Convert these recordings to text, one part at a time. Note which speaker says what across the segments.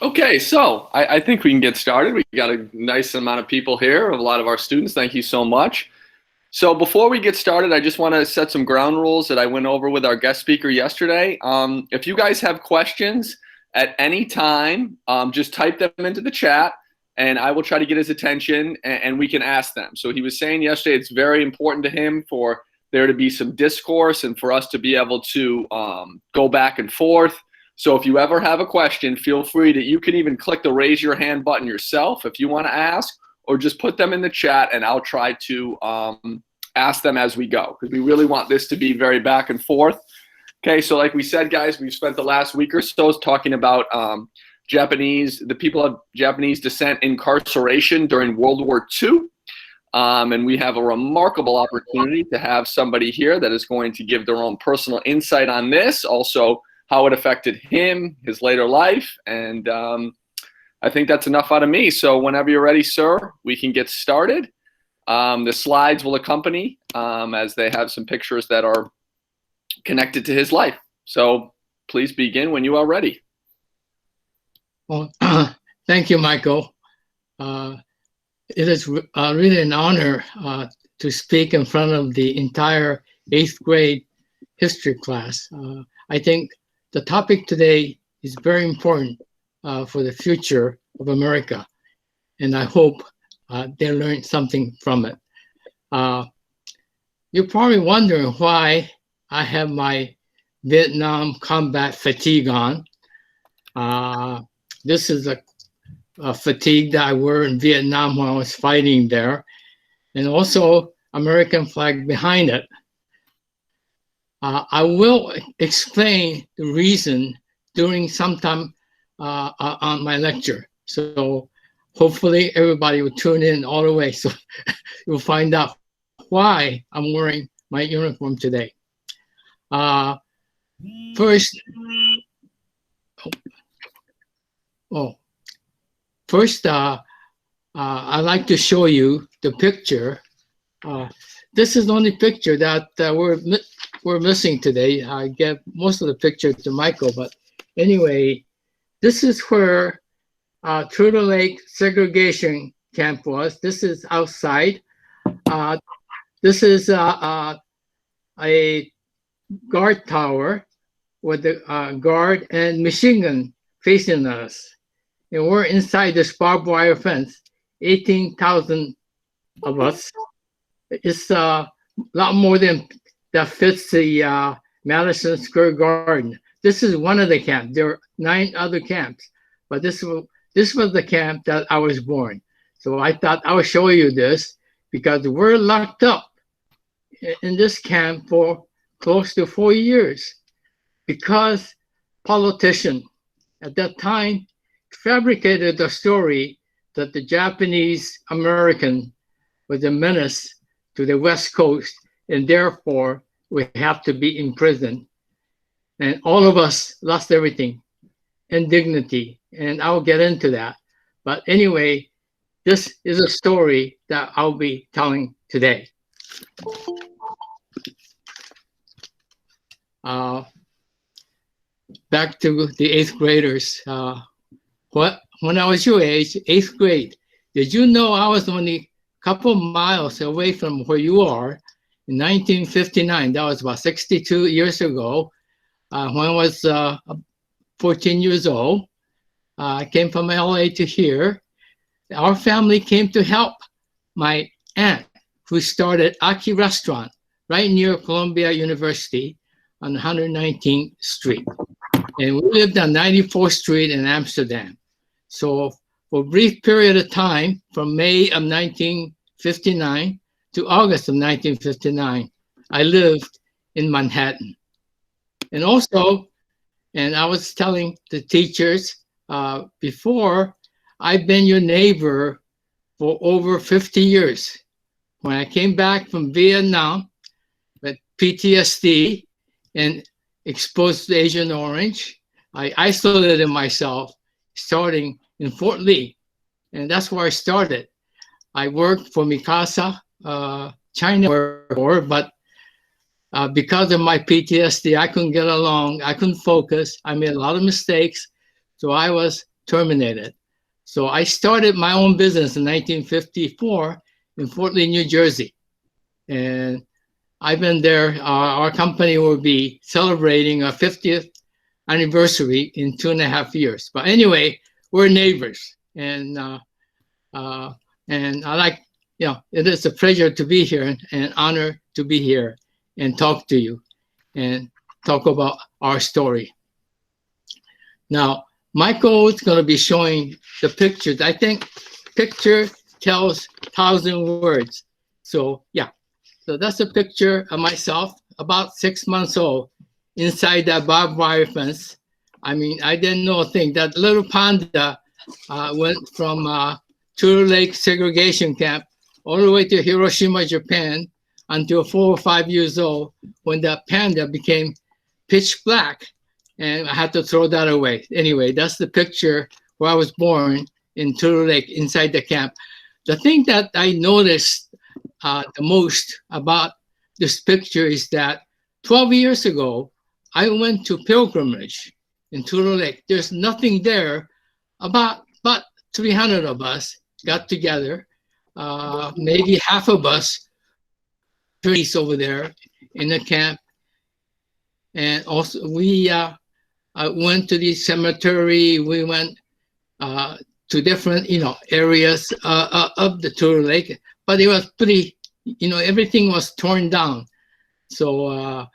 Speaker 1: Okay, so I think we can get started. We got a nice amount of people here, a lot of our students. Thank you so much. So before we get started, I just want to set some ground rules that I went over with our guest speaker yesterday. If you guys have questions at any time, just type them into the chat and I will try to get his attention and we can ask them. So he was saying yesterday it's very important to him for there to be some discourse and for us to be able to go back and forth. So if you ever have a question, feel free to, you can even click the raise your hand button yourself if you want to ask, or just put them in the chat and I'll try to ask them as we go, because we really want this to be very back and forth. Okay, so like we said, guys, we've spent the last week or so talking about the people of Japanese descent incarceration during World War II. And we have a remarkable opportunity to have somebody here that is going to give their own personal insight on this, also how it affected him, his later life, and I think that's enough out of me. So whenever you're ready, sir, we can get started. The slides will accompany as they have some pictures that are connected to his life. So please begin when you are ready.
Speaker 2: Well, thank you, Michael. It is really an honor to speak in front of the entire 8th grade history class. I think the topic today is very important for the future of America, and I hope they learn something from it. You're probably wondering why I have my Vietnam combat fatigue on. This is a fatigue that I wore in Vietnam when I was fighting there, and also American flag behind it. I will explain the reason during some time on my lecture. So hopefully everybody will tune in all the way so you'll find out why I'm wearing my uniform today. First, I'd like to show you the picture. This is the only picture that we're missing today. I gave most of the pictures to Michael, but anyway, this is where Turtle Lake Segregation Camp was. This is outside. This is a guard tower with the guard and machine gun facing us. And we're inside this barbed wire fence, 18,000 of us. It's a lot more than that fits the Madison Square Garden. This is one of the camps. There are 9 other camps, but this was the camp that I was born. So I thought I would show you this because we're locked up in this camp for close to 4 years because politician at that time fabricated the story that the Japanese American was a menace to the West Coast, and therefore we have to be in prison. And all of us lost everything and dignity, and I'll get into that. But anyway, this is a story that I'll be telling today. Back to the 8th graders. When I was your age, 8th grade, did you know I was only a couple miles away from where you are in 1959? That was about 62 years ago. When I was 14 years old, I came from LA to here. Our family came to help my aunt, who started Aki Restaurant right near Columbia University on 119th Street. And we lived on 94th Street in Amsterdam. So for a brief period of time, from May of 1959 to August of 1959, I lived in Manhattan. And also, and I was telling the teachers before, I've been your neighbor for over 50 years. When I came back from Vietnam with PTSD and exposed to Agent Orange, I isolated myself starting in Fort Lee. And that's where I started. I worked for Mikasa, China War, but because of my PTSD, I couldn't get along. I couldn't focus. I made a lot of mistakes. So I was terminated. So I started my own business in 1954 in Fort Lee, New Jersey. And I've been there. Our company will be celebrating our 50th anniversary in 2.5 years. But anyway, we're neighbors. And I like, it is a pleasure to be here and an honor to be here and talk to you and talk about our story. Now, Michael is going to be showing the pictures. I think picture tells 1,000 words. So yeah, so that's a picture of myself about 6 months old inside that barbed wire fence. I mean, I didn't know a thing. That little panda went from Turtle Lake Segregation Camp all the way to Hiroshima, Japan, until 4 or 5 years old, when that panda became pitch black, and I had to throw that away. Anyway, that's the picture where I was born in Turtle Lake, inside the camp. The thing that I noticed the most about this picture is that 12 years ago, I went to pilgrimage in Turtle Lake. There's nothing there. About 300 of us got together, maybe half of us trees over there in the camp. And also we went to the cemetery. We went to different, areas of the Turtle Lake, but it was pretty, everything was torn down. So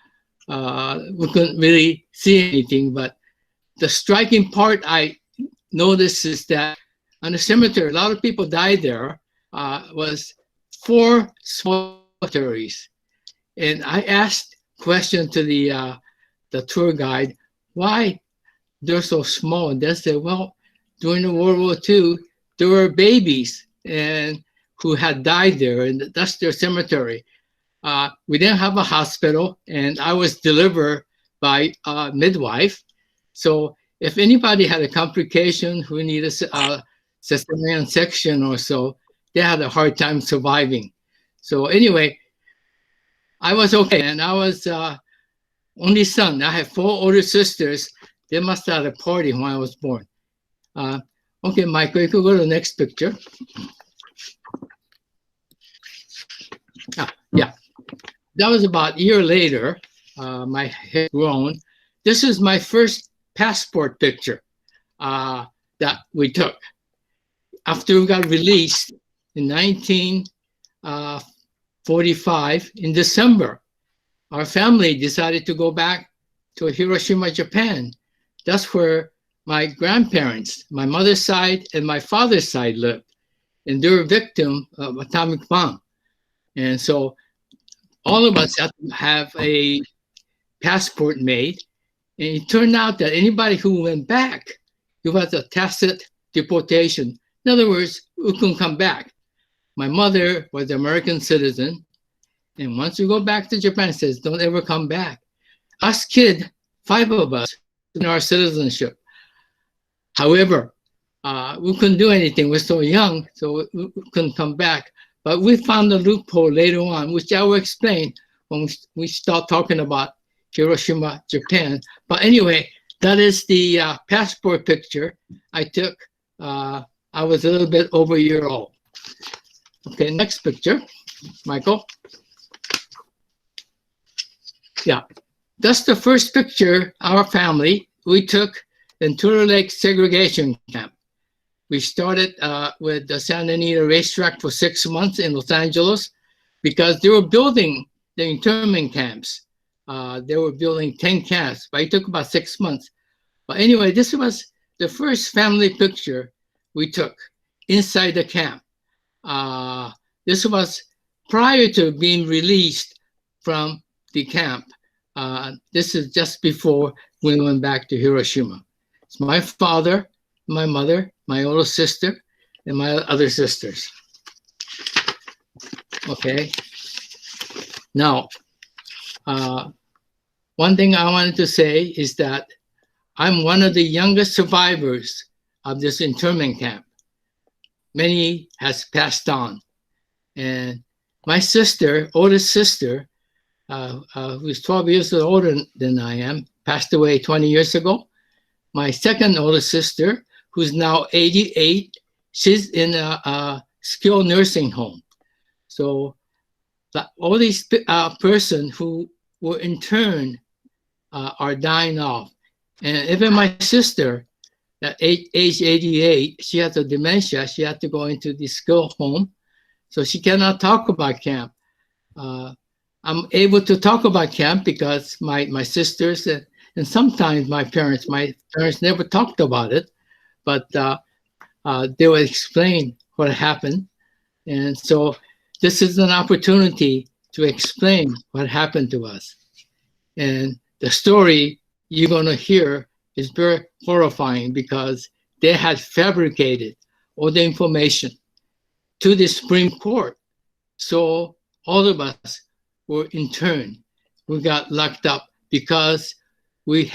Speaker 2: we couldn't really see anything. But the striking part I noticed is that on the cemetery, a lot of people died there, was 4 cemeteries. And I asked question to the tour guide, why they're so small? And they said, well, during the World War II, there were babies and who had died there, and that's their cemetery. We didn't have a hospital, and I was delivered by a midwife. So if anybody had a complication who needed a cesarean section or so, they had a hard time surviving. So anyway, I was okay, and I was only son. I have 4 older sisters. They must have had a party when I was born. Okay, Michael, you could go to the next picture. Yeah, that was about a year later. My head grown. This is my first passport picture that we took after we got released in 1945 in December. Our family decided to go back to Hiroshima, Japan. That's where my grandparents, my mother's side and my father's side lived. And they were a victim of atomic bomb. And so all of us had to have a passport made. And it turned out that anybody who went back, it was a tacit deportation. In other words, we couldn't come back. My mother was an American citizen. And once you go back to Japan, it says, don't ever come back. Us kids, 5 of us, in our citizenship. However, we couldn't do anything. We're so young, so we couldn't come back. But we found a loophole later on, which I will explain when we start talking about Hiroshima, Japan. But anyway, that is the passport picture I took. I was a little bit over a year old. Okay, next picture, Michael. Yeah, that's the first picture our family we took in Turtle Lake Segregation Camp. We started with the Santa Anita racetrack for 6 months in Los Angeles because they were building the internment camps. They were building 10 camps, but it took about 6 months. But anyway, this was the first family picture we took inside the camp. This was prior to being released from the camp. This is just before we went back to Hiroshima. It's my father, my mother, my older sister, and my other sisters. Okay. Now, one thing I wanted to say is that I'm one of the youngest survivors of this internment camp. Many has passed on. And my sister, oldest sister, who's 12 years older than I am, passed away 20 years ago. My second oldest sister, who's now 88. She's in a skilled nursing home. So all these persons who were interned are dying off. And even my sister, at age 88, she has a dementia. She had to go into the skilled home. So she cannot talk about camp. I'm able to talk about camp because my sisters and sometimes my parents never talked about it, but they would explain what happened. And so this is an opportunity to explain what happened to us. And the story you're going to hear is very horrifying because they had fabricated all the information to the Supreme Court. So all of us were interned. We got locked up because we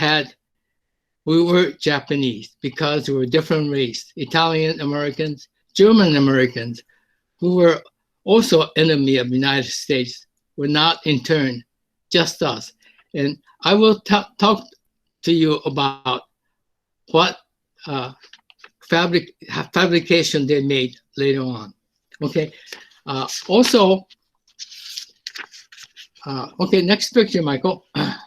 Speaker 2: were Japanese, because we were different race, Italian Americans, German Americans, who were also enemy of the United States, were not interned, just us. And I will talk to you about what fabrication they made later on. Okay. Okay, next picture, Michael. I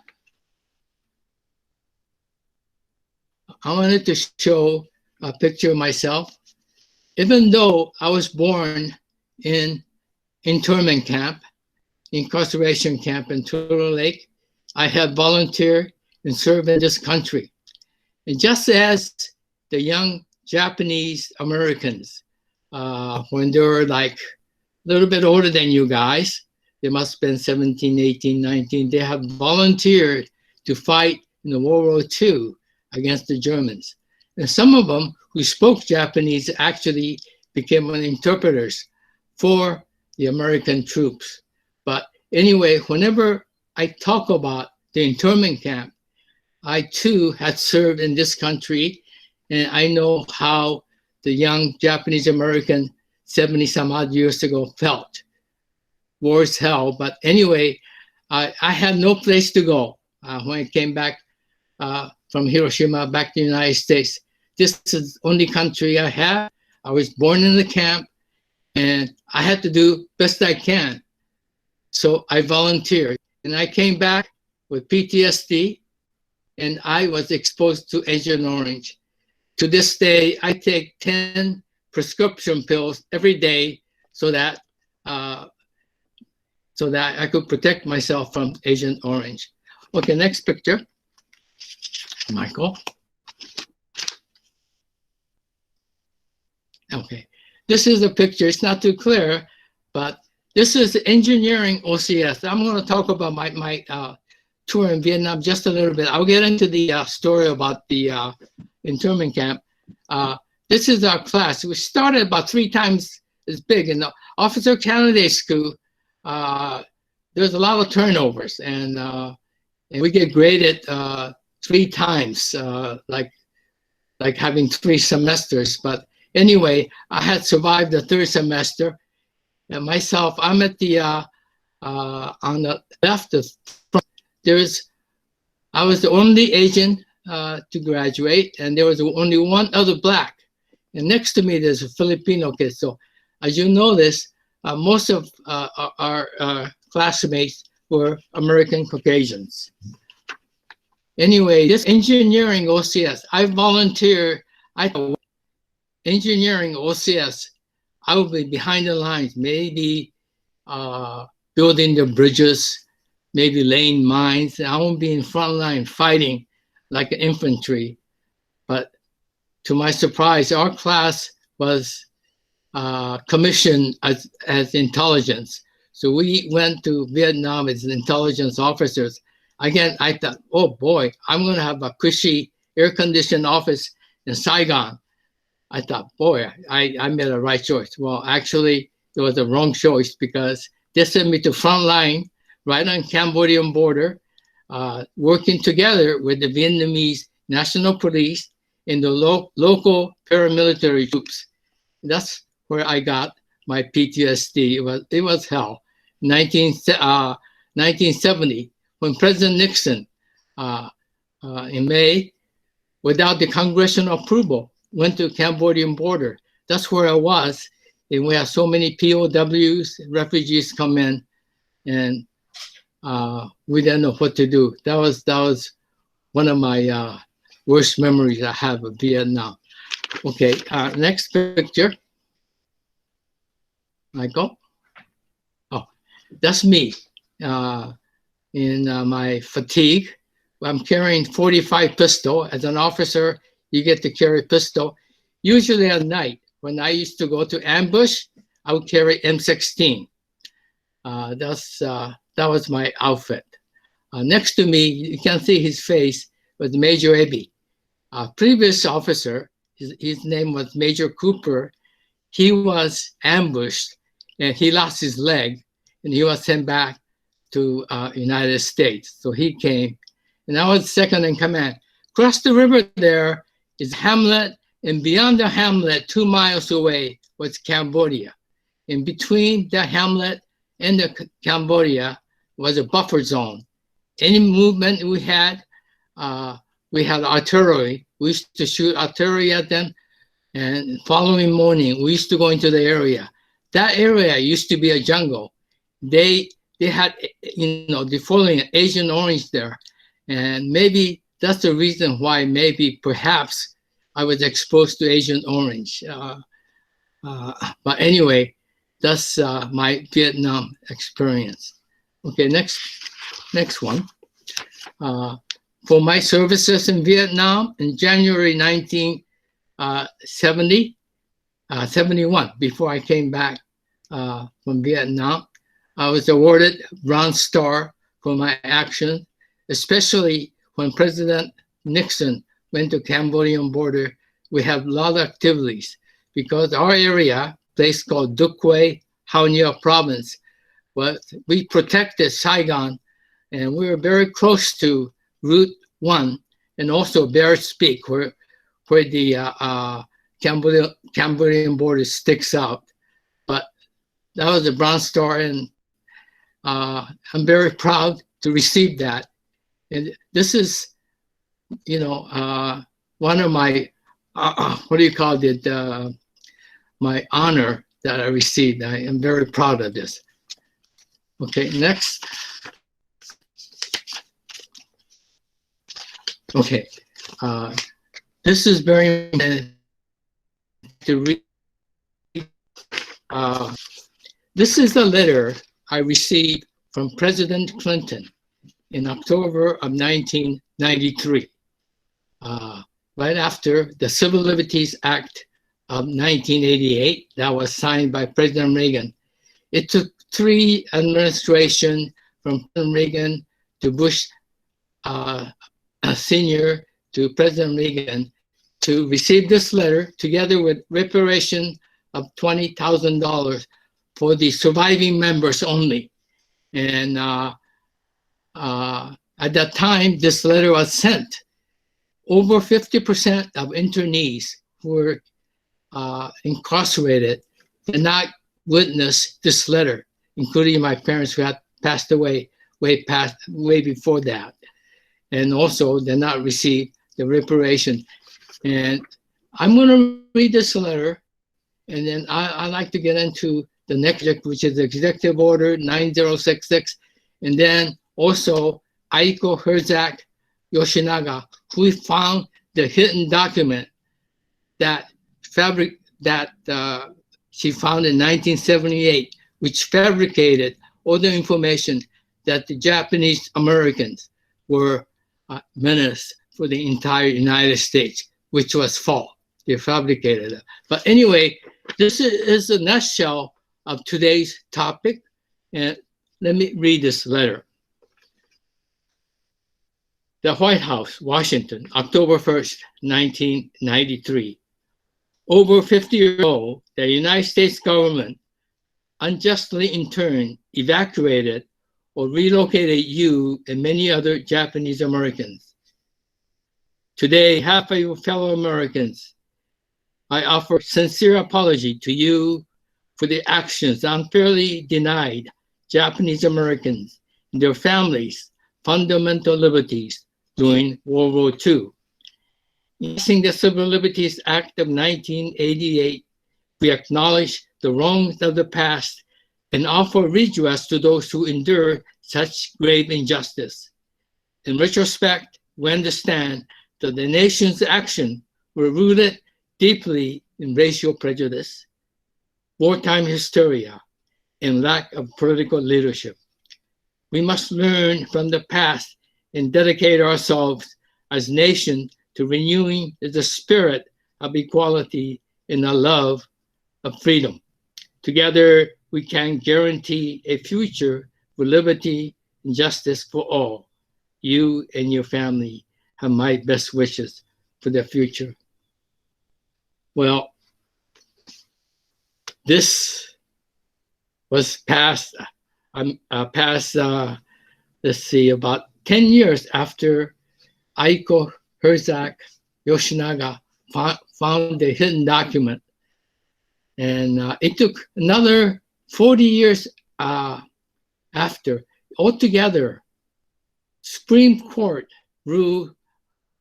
Speaker 2: wanted to show a picture of myself. Even though I was born in internment camp, incarceration camp in Turtle Lake, I have volunteered and served in this country. And just as the young Japanese Americans, when they were like a little bit older than you guys, they must have been 17, 18, 19, they have volunteered to fight in the World War II against the Germans. And some of them who spoke Japanese actually became interpreters for the American troops. But anyway, whenever I talk about the internment camp, I too had served in this country, and I know how the young Japanese American 70 some odd years ago felt. War is hell, but anyway, I had no place to go when I came back from Hiroshima back to the United States. This is the only country I have. I was born in the camp, and I had to do best I can. So I volunteered, and I came back with PTSD, and I was exposed to Agent Orange. To this day, I take 10 prescription pills every day so that I could protect myself from Agent Orange. Okay, next picture, Michael. Okay, this is a picture. It's not too clear, but this is engineering OCS. I'm going to talk about my tour in Vietnam just a little bit. I'll get into the story about the internment camp. This is our class. We started about 3 times as big in the officer candidate school. There's a lot of turnovers, and we get graded 3 times, like having 3 semesters. But anyway, I had survived the 3rd semester, and myself, I'm at the on the left of front. I was the only Asian to graduate, and there was only one other black. And next to me, there's a Filipino kid. So as you notice, most of our classmates were American Caucasians. Anyway, this engineering OCS, I volunteer. Engineering OCS, I will be behind the lines, maybe building the bridges, maybe laying mines. I won't be in front line fighting like infantry. But to my surprise, our class was commissioned as intelligence. So we went to Vietnam as intelligence officers. Again, I thought, oh boy, I'm going to have a cushy air-conditioned office in Saigon. I thought, boy, I made a right choice. Well, actually, it was the wrong choice because they sent me to front line, right on Cambodian border, working together with the Vietnamese National Police and the local paramilitary troops. That's where I got my PTSD. It was hell. 1970, when President Nixon, in May, without the congressional approval, went to Cambodian border. That's where I was. And we had so many POWs, refugees come in, and we didn't know what to do. That was one of my worst memories I have of Vietnam. Okay, next picture. Michael. Oh, that's me in my fatigue. I'm carrying 45 pistol. As an officer, you get to carry pistol. Usually at night, when I used to go to ambush, I would carry M16. That was my outfit. Next to me, you can see his face, was Major Ebby. Previous officer, his name was Major Cooper. He was ambushed and he lost his leg and he was sent back to United States. So he came and I was second in command. Across the river there is Hamlet, and beyond the Hamlet, 2 miles away was Cambodia. In between the Hamlet and the Cambodia was a buffer zone. Any movement we had artillery. We used to shoot artillery at them, and following morning, we used to go into the area. That area used to be a jungle. They had, defoliant Agent Orange there, and maybe that's the reason why perhaps I was exposed to Agent Orange. But anyway, that's my Vietnam experience. Okay, next one. For my services in Vietnam in January 1971, before I came back from Vietnam, I was awarded Bronze Star for my action, especially when President Nixon went to Cambodian border. We have a lot of activities because our area, place called Duc Quai, Hao Nha province, we protected Saigon, and we were very close to Route 1 and also Bears Peak, where the Cambodian border sticks out. But that was a Bronze Star, and I'm very proud to receive that. And this is, one of my, my honor that I received. I am very proud of this. Okay, next. Okay, this is very important to read. This is a letter I received from President Clinton in October of 1993, right after the Civil Liberties Act of 1988 that was signed by President Reagan. It took 3 administrations from President Reagan to Bush Senior to President Reagan to receive this letter together with reparation of $20,000 for the surviving members only. And at that time, this letter was sent. Over 50% of internees who were incarcerated did not witness this letter, including my parents who had passed away way before that. And also did not receive the reparation. And I'm going to read this letter, and then I'd like to get into the next subject, which is Executive Order 9066, and then also Aiko Herzog Yoshinaga, who found the hidden document that she found in 1978, which fabricated all the information that the Japanese Americans were menace for the entire United States, which was false. They fabricated it. But anyway, this is a nutshell of today's topic. And let me read this letter. The White House, Washington, October 1st, 1993. Over 50 years ago, the United States government unjustly interned, evacuated, or relocated you and many other Japanese Americans. Today, half of you fellow Americans, I offer sincere apology to you for the actions unfairly denied Japanese Americans and their families fundamental liberties during World War II. In passing the Civil Liberties Act of 1988, we acknowledge the wrongs of the past and offer redress to those who endure such grave injustice. In retrospect, we understand that the nation's actions were rooted deeply in racial prejudice, wartime hysteria, and lack of political leadership. We must learn from the past and dedicate ourselves as a nation to renewing the spirit of equality and the love of freedom. Together, we can guarantee a future with liberty and justice for all. You and your family have my best wishes for the future. Well, this was passed, let's see, about 10 years after Aiko Herzog Yoshinaga found the hidden document. And it took another 40 years after. Altogether, Supreme Court ruled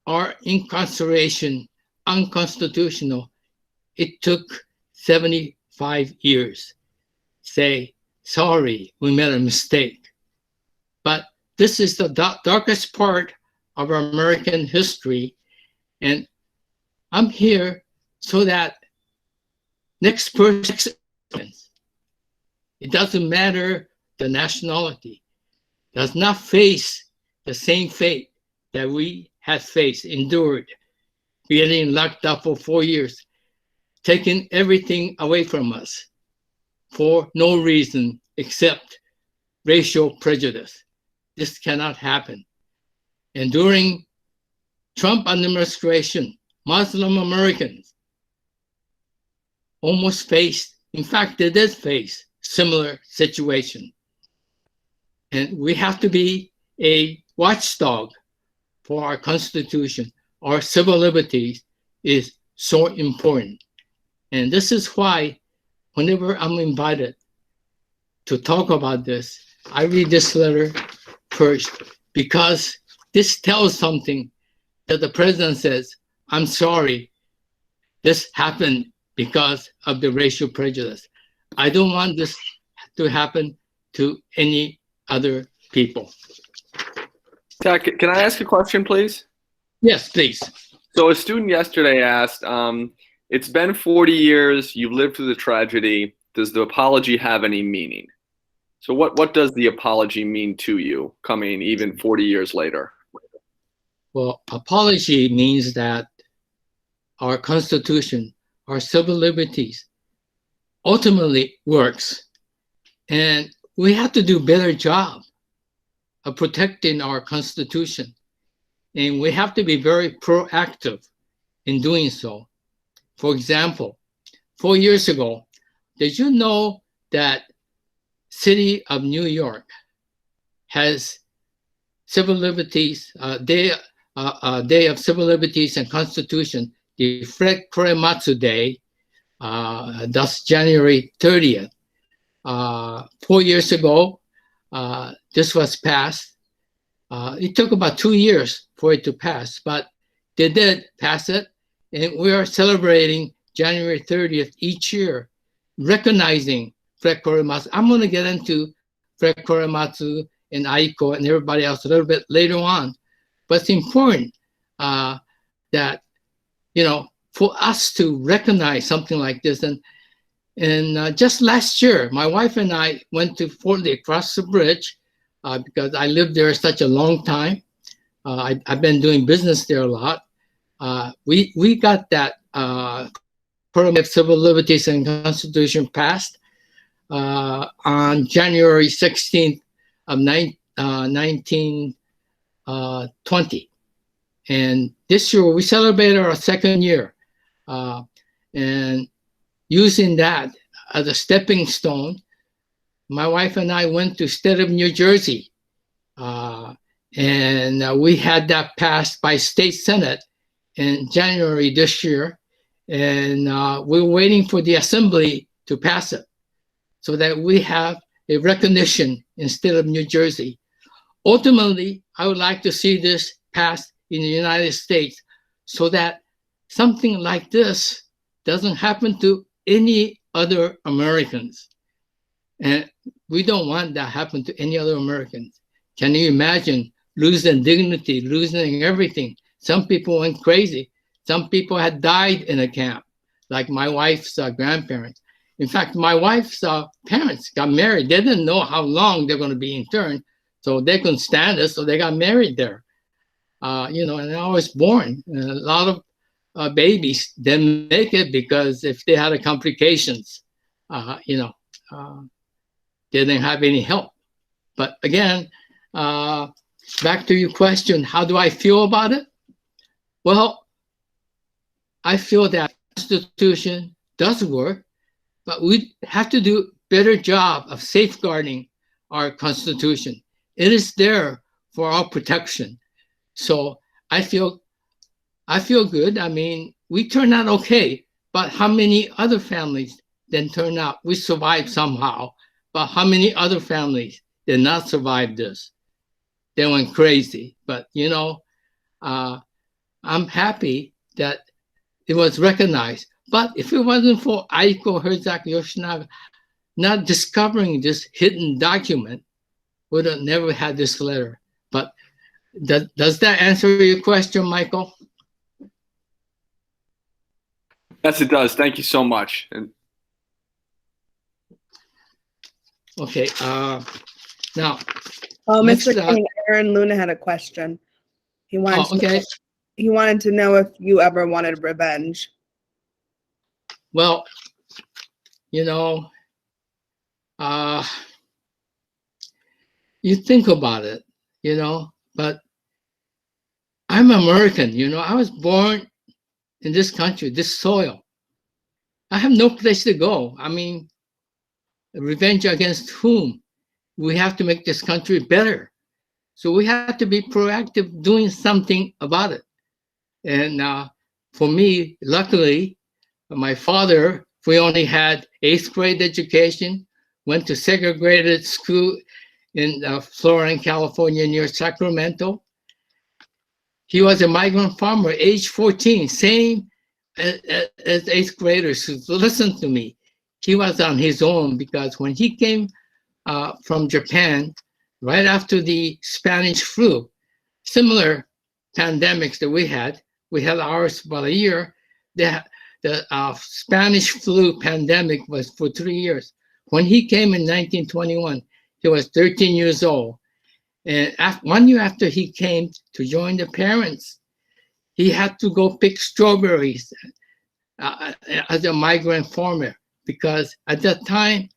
Speaker 2: our incarceration unconstitutional. It took 75 years. Say, sorry, we made a mistake. But this is the darkest part of our American history. And I'm here so that next person, it doesn't matter the nationality, does not face the same fate that we had faced, endured, getting locked up for 4 years, taking everything away from us for no reason except racial prejudice. This cannot happen. And during Trump administration, Muslim Americans almost faced, in fact, they did face similar situation. And we have to be a watchdog for our Constitution. Our civil liberties is so important. And this is why whenever I'm invited to talk about this, I read this letter first, because this tells something that the president says, I'm sorry, this happened because of the racial prejudice. I don't want this to happen to any other people.
Speaker 1: Can I ask a question, please?
Speaker 2: Yes, please.
Speaker 1: So a student yesterday asked, it's been 40 years, you've lived through the tragedy. Does the apology have any meaning? So what does the apology mean to you, coming even 40 years later?
Speaker 2: Well, apology means that our Constitution, our civil liberties, ultimately works. And we have to do a better job of protecting our Constitution. And we have to be very proactive in doing so. For example, 4 years ago, did you know that City of New York has civil liberties, Day of Civil Liberties and Constitution, the Fred Korematsu Day, that's January 30th. 4 years ago, this was passed. It took about 2 years for it to pass, but they did pass it. And we are celebrating January 30th each year, recognizing Fred Korematsu. I'm going to get into Fred Korematsu and Aiko and everybody else a little bit later on. But it's important that, you know, for us to recognize something like this. And just last year, my wife and I went to Fort Lee, across the bridge, because I lived there such a long time. I've been doing business there a lot. We got that Program of Civil Liberties and Constitution passed on January 16th of 1920. And this year we celebrated our second year. And using that as a stepping stone, my wife and I went to state of New Jersey. And we had that passed by state senate in January this year. And we're waiting for the assembly to pass it so that we have a recognition in state of New Jersey. Ultimately, I would like to see this passed in the United States so that something like this doesn't happen to any other Americans. And we don't want that happen to any other Americans. Can you imagine losing dignity, losing everything? Some people went crazy. Some people had died in a camp, like my wife's grandparents. In fact, my wife's parents got married. They didn't know how long they're going to be interned, so they couldn't stand it, so they got married there. And I was born. A lot of babies didn't make it because if they had complications, they didn't have any help. But again, back to your question, how do I feel about it? Well, I feel that the Constitution does work, but we have to do a better job of safeguarding our Constitution. It is there for our protection. So I feel good. I mean, we turned out okay, but how many other families didn't turn out? We survived somehow, but how many other families did not survive this? They went crazy. But, I'm happy that it was recognized. But if it wasn't for Aiko Herzog Yoshinaga not discovering this hidden document, would have never had this letter. But does that answer your question, Michael?
Speaker 1: Yes, it does. Thank you so much.
Speaker 2: Okay. Now.
Speaker 3: Mr. King, Aaron Luna had a question. He wanted to know if you ever wanted revenge.
Speaker 2: Well, you think about it, but I'm American, I was born in this country, this soil. I have no place to go. I mean, revenge against whom? We have to make this country better. So we have to be proactive doing something about it. And for me, luckily, my father, we only had 8th grade education, went to segregated school in Florida, California, near Sacramento. He was a migrant farmer, age 14, same as 8th graders. So listen to me. He was on his own because when he came from Japan, right after the Spanish flu, similar pandemics that we had ours about a year. The Spanish flu pandemic was for 3 years. When he came in 1921, he was 13 years old. And 1 year after he came to join the parents, he had to go pick strawberries as a migrant farmer because at that time,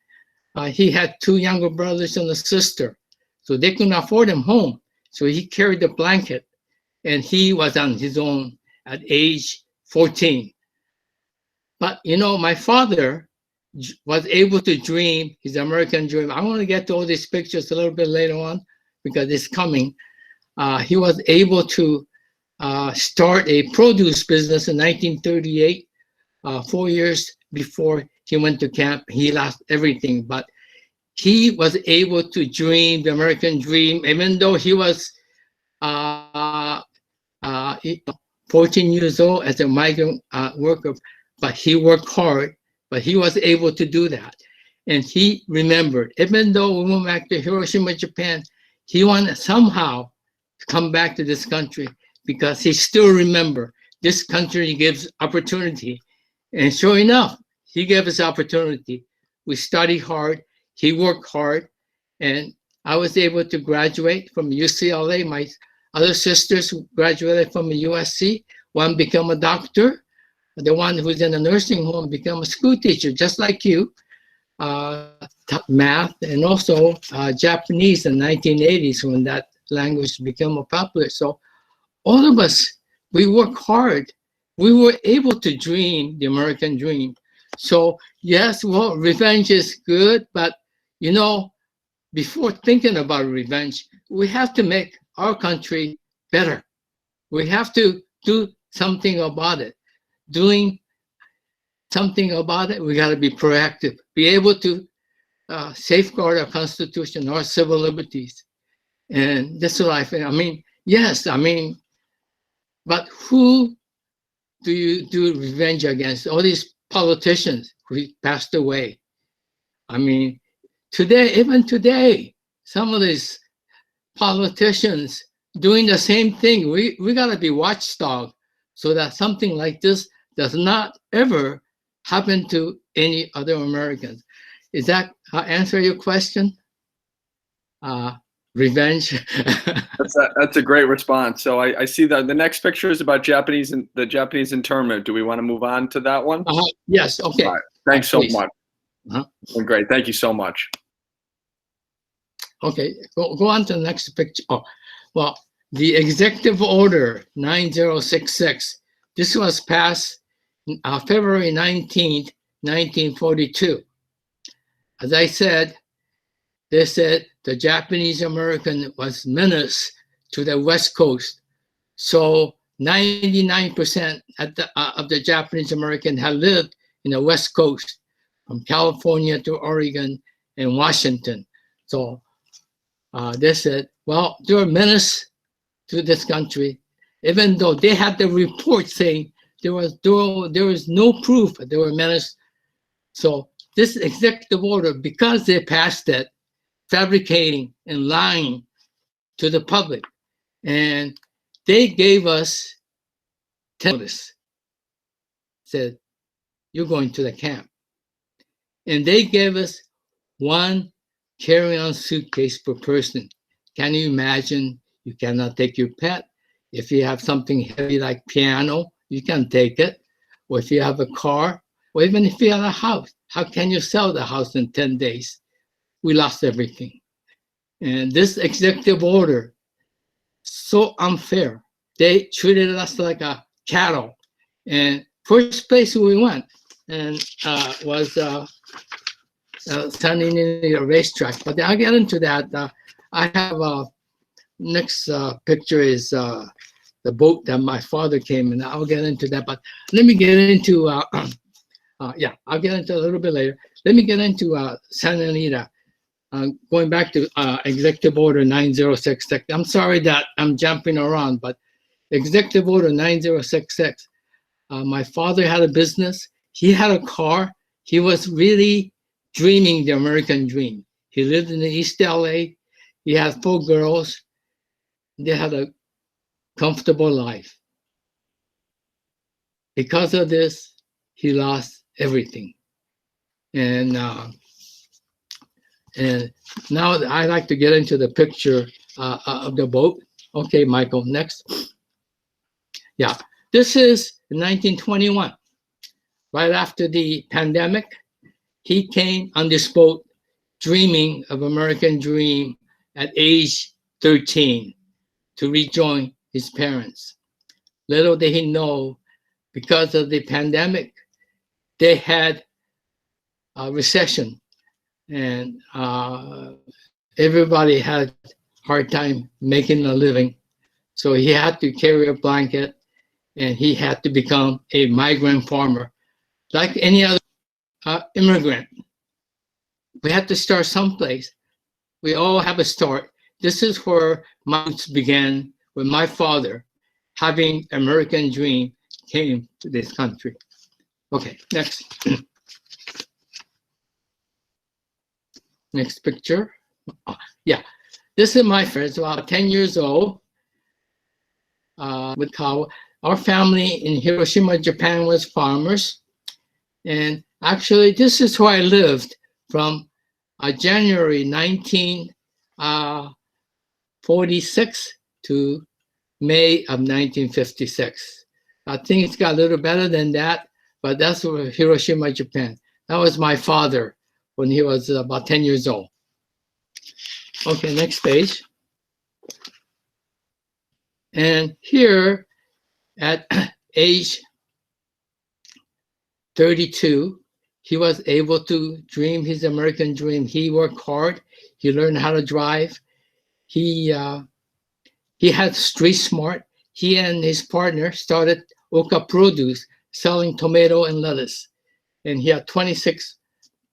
Speaker 2: he had 2 younger brothers and a sister. So they couldn't afford him home. So he carried a blanket and he was on his own at age 14. But, my father was able to dream his American dream. I want to get to all these pictures a little bit later on because it's coming. He was able to start a produce business in 1938, 4 years before he went to camp. He lost everything, but he was able to dream the American dream, even though he was 14 years old as a migrant worker, but he worked hard, but he was able to do that. And he remembered, even though we went back to Hiroshima, Japan, he wanted somehow to come back to this country because he still remembered this country gives opportunity. And sure enough, he gave us opportunity. We studied hard, he worked hard, and I was able to graduate from UCLA. My other sisters graduated from USC. One became a doctor. The one who's in a nursing home became a school teacher, just like you. Taught math and also Japanese in the 1980s when that language became popular. So all of us, we work hard. We were able to dream the American dream. So yes, well, revenge is good, but before thinking about revenge, we have to make our country better. We have to do something about it. Doing something about it, we got to be proactive, be able to safeguard our Constitution, our civil liberties. And that's what I think. But who do you do revenge against all these politicians who passed away? I mean, today, even today, some of these politicians doing the same thing. We got to be watchdog so that something like this does not ever happen to any other Americans. Is that answer your question? Revenge.
Speaker 1: That's a great response. So I see that the next picture is about the Japanese internment. Do we want to move on to that one?
Speaker 2: Yes. Okay.
Speaker 1: All right. Thanks so much. Great. Thank you so much.
Speaker 2: Okay. Go on to the next picture. Oh, well, the Executive Order 9066. This was passed February 19th, 1942. As I said, they said the Japanese American was menace to the West Coast. So 99% of the Japanese American had lived in the West Coast, from California to Oregon and Washington. So they said, well, they're a menace to this country, even though they had the report saying there was no proof that they were a menace. So this executive order, because they passed it, fabricating and lying to the public, and they gave us notice, said, you're going to the camp. And they gave us one carry-on suitcase per person. Can you imagine? You cannot take your pet. If you have something heavy like piano, you can take it. Or if you have a car, or even if you have a house, how can you sell the house in 10 days? We lost everything. And this executive order, so unfair. They treated us like a cattle. And first place we went and was standing in a racetrack. But I'll get into that. I have next picture is the boat that my father came in. I'll get into that. But let me get into, I'll get into a little bit later. Let me get into Santa Anita. Going back to Executive Order 9066. I'm sorry that I'm jumping around, but Executive Order 9066. My father had a business. He had a car. He was really dreaming the American dream. He lived in East LA. He had 4 girls. They had a comfortable life. Because of this, he lost everything. And now I'd like to get into the picture of the boat. Okay, Michael, next. Yeah, this is 1921. Right after the pandemic, he came on this boat dreaming of American dream at age 13 to rejoin his parents. Little did he know, because of the pandemic, they had a recession. And everybody had a hard time making a living. So he had to carry a blanket, and he had to become a migrant farmer. Like any other immigrant, we had to start someplace. We all have a start. This is where my roots began, with my father having American dream came to this country. Okay, next. Next picture. Yeah, this is my friend, about 10 years old. With Kawa. Our family in Hiroshima, Japan was farmers. And actually, this is where I lived from January 1946 to May of 1956. I think it's got a little better than that, but that's where Hiroshima, Japan. That was my father when he was about 10 years old. Okay, next page. And here at age 32, he was able to dream his American dream. He worked hard. He learned how to drive. He had street smart. He and his partner started Oka Produce, selling tomato and lettuce. And he had 26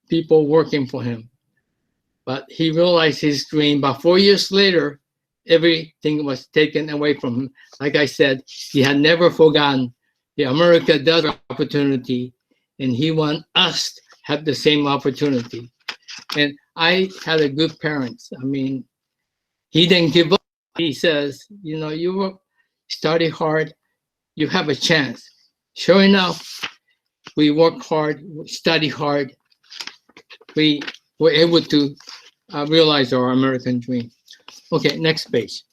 Speaker 2: people working for him. But he realized his dream. About 4 years later, everything was taken away from him. Like I said, he had never forgotten America does have opportunity, and he wants us to have the same opportunity. And I had a good parents. I mean, he didn't give up. He says, you know, you work, study hard, you have a chance. Sure enough, we work hard, study hard. We were able to realize our American dream. Okay, next page.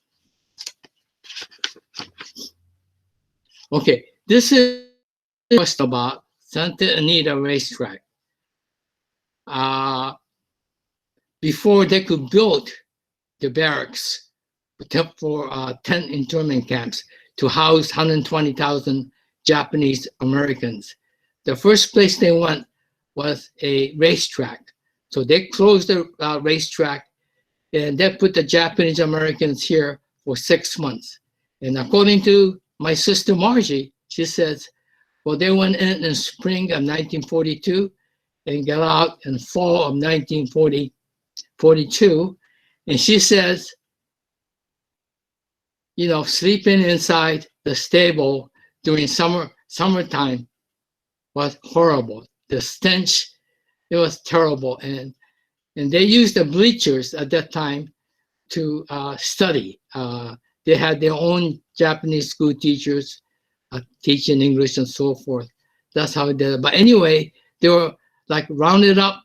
Speaker 2: Okay, this is a question about Santa Anita racetrack. Before they could build the barracks for 10 internment camps to house 120,000 Japanese Americans, the first place they went was a racetrack. So they closed the racetrack and they put the Japanese Americans here for 6 months. And according to my sister Margie, she says, well, they went in spring of 1942 and got out in fall of 1942. And she says, you know, sleeping inside the stable during summertime was horrible. The stench, it was terrible. And they used the bleachers at that time to study. They had their own Japanese school teachers teaching English and so forth. That's how they did it. But anyway, they were like rounded up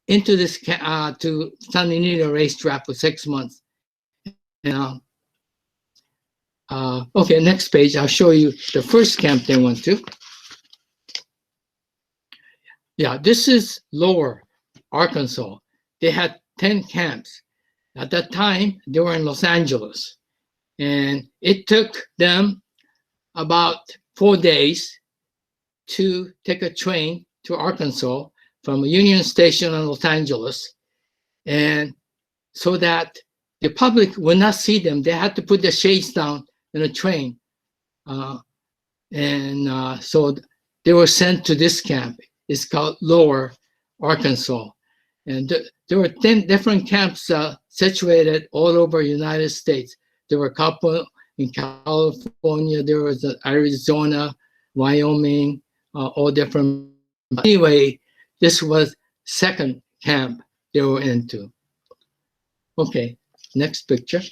Speaker 2: into this to Santa Anita racetrack for 6 months. And, okay, next page. I'll show you the first camp they went to. Yeah, this is Lower Arkansas. They had 10 camps. At that time, they were in Los Angeles. And it took them about 4 days to take a train to Arkansas from a Union Station in Los Angeles. And so that the public would not see them, they had to put the shades down in a train. So they were sent to this camp. It's called Lower Arkansas. And there were 10 different camps situated all over the United States. There were a couple in California, there was Arizona, Wyoming, all different. Anyway, this was second camp they were into. Okay, next picture.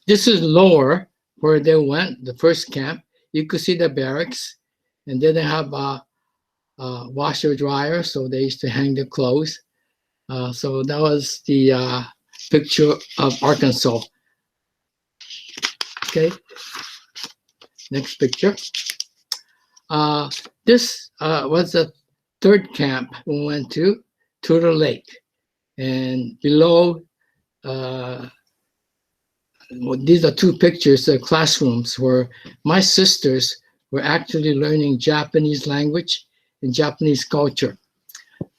Speaker 2: This is Lower, where they went, the first camp. You could see the barracks, and they didn't have a washer dryer, so they used to hang their clothes. So that was the picture of Arkansas. Okay, next picture. This was the third camp we went to, Turtle Lake. And below, these are two pictures of classrooms where my sisters were actually learning Japanese language and Japanese culture.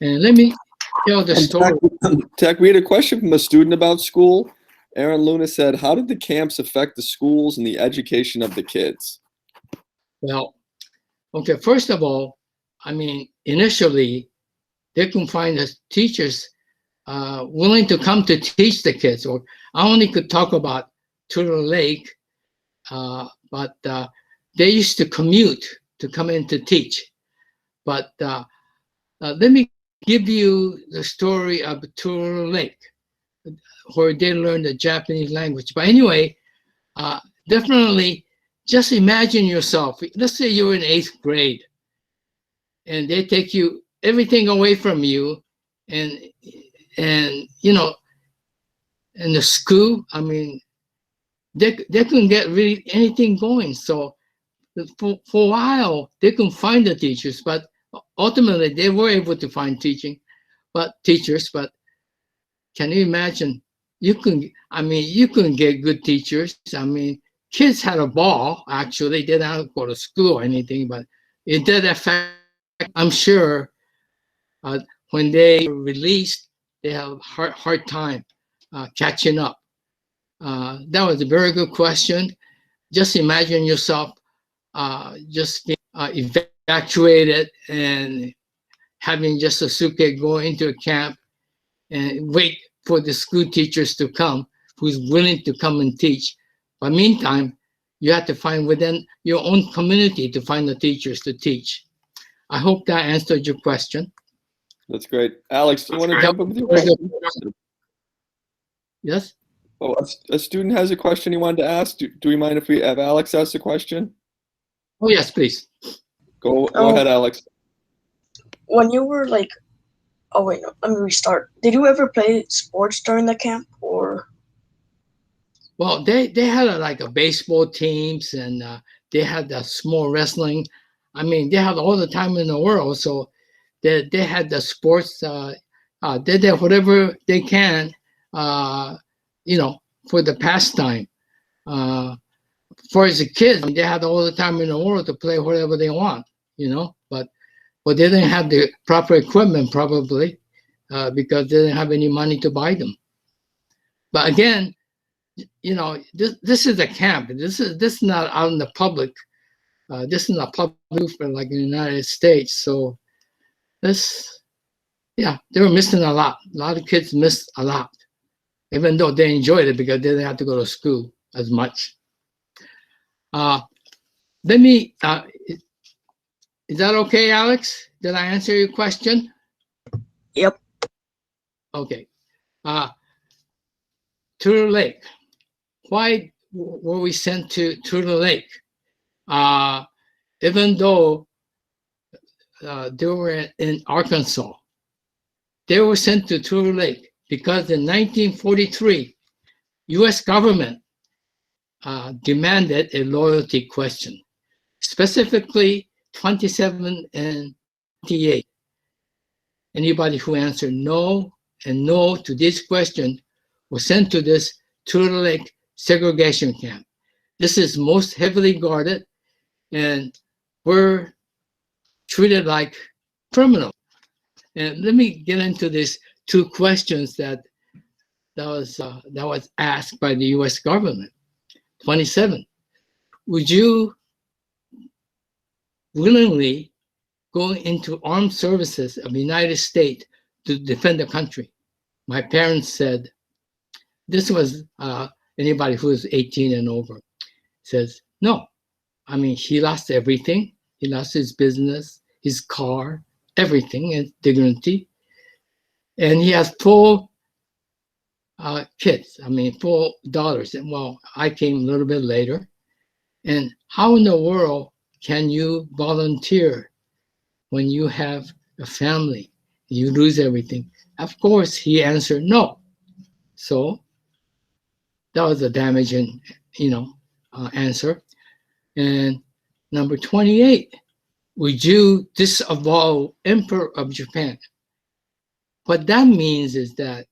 Speaker 2: And let me tell the story.
Speaker 1: Tech, we had a question from a student about school. Aaron Luna said, how did the camps affect the schools and the education of the kids?
Speaker 2: Well, okay, first of all, I mean, initially, they couldn't find the teachers willing to come to teach the kids. Or I only could talk about Turtle Lake, but they used to commute to come in to teach. But let me give you the story of Turtle Lake, where they learned the Japanese language. But anyway, definitely just imagine yourself. Let's say you're in 8th grade and they take you everything away from you, and you know, in the school, I mean, they couldn't get really anything going. So for a while, they couldn't find the teachers, but ultimately they were able to find teachers. But can you imagine? You couldn't get good teachers. I mean, kids had a ball, actually. They didn't go to school or anything, but it did affect, I'm sure, when they were released, they have a hard time catching up. That was a very good question. Just imagine yourself just evacuated and having just a suitcase go into a camp and wait for the school teachers to come, who's willing to come and teach. But meantime, you have to find within your own community to find the teachers to teach. I hope that answered your question.
Speaker 1: That's great. Alex, do you want to jump in with your question?
Speaker 2: Yes?
Speaker 1: Oh, a student has a question he wanted to ask. Do we mind if we have Alex ask the question?
Speaker 2: Oh, yes, please.
Speaker 1: Go ahead, Alex.
Speaker 4: When you were like, oh wait, no, let me restart. Did you ever play sports during the camp, or?
Speaker 2: Well, they had like a baseball teams, and they had the small wrestling. I mean, they had all the time in the world, so they had the sports. They did whatever they can, you know, for the pastime. For as a kid, I mean, they had all the time in the world to play whatever they want, you know. But they didn't have the proper equipment probably because they didn't have any money to buy them. But again, you know, this is a camp. This is not out in the public. This is not public like in the United States. So yeah, they were missing a lot. A lot of kids missed a lot, even though they enjoyed it because they didn't have to go to school as much. Let me, is that okay, Alex? Did I answer your question?
Speaker 4: Yep.
Speaker 2: Okay. Turtle Lake. Why were we sent to Turtle Lake? Even though they were in Arkansas, they were sent to Turtle Lake because in 1943, U.S. government demanded a loyalty question, specifically 27 and 28. Anybody who answered no and no to this question was sent to this Turtle Lake segregation camp. This is most heavily guarded and were treated like criminals. And let me get into these two questions that was asked by the U.S. government. 27. Would you willingly go into armed services of the United States to defend the country? My parents said, this was anybody who is 18 and over, says, no. I mean, he lost everything. He lost his business, his car, everything, and dignity. And he has full kids, I mean, full daughters. And well, I came a little bit later. And how in the world can you volunteer when you have a family, you lose everything? Of course, he answered no. So that was a damaging, answer. And number 28, would you disavow Emperor of Japan? What that means is that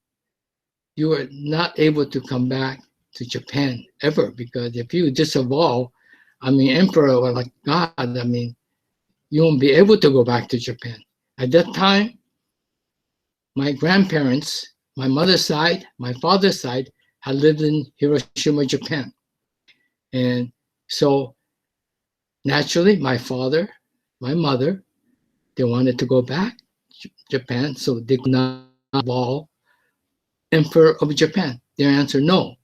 Speaker 2: you are not able to come back to Japan ever, because if you disavow, I mean, Emperor was like God, I mean, you won't be able to go back to Japan. At that time, my grandparents, my mother's side, my father's side, had lived in Hiroshima, Japan. And so naturally, my father, my mother, they wanted to go back to Japan, so they could not involve Emperor of Japan. Their answer, no.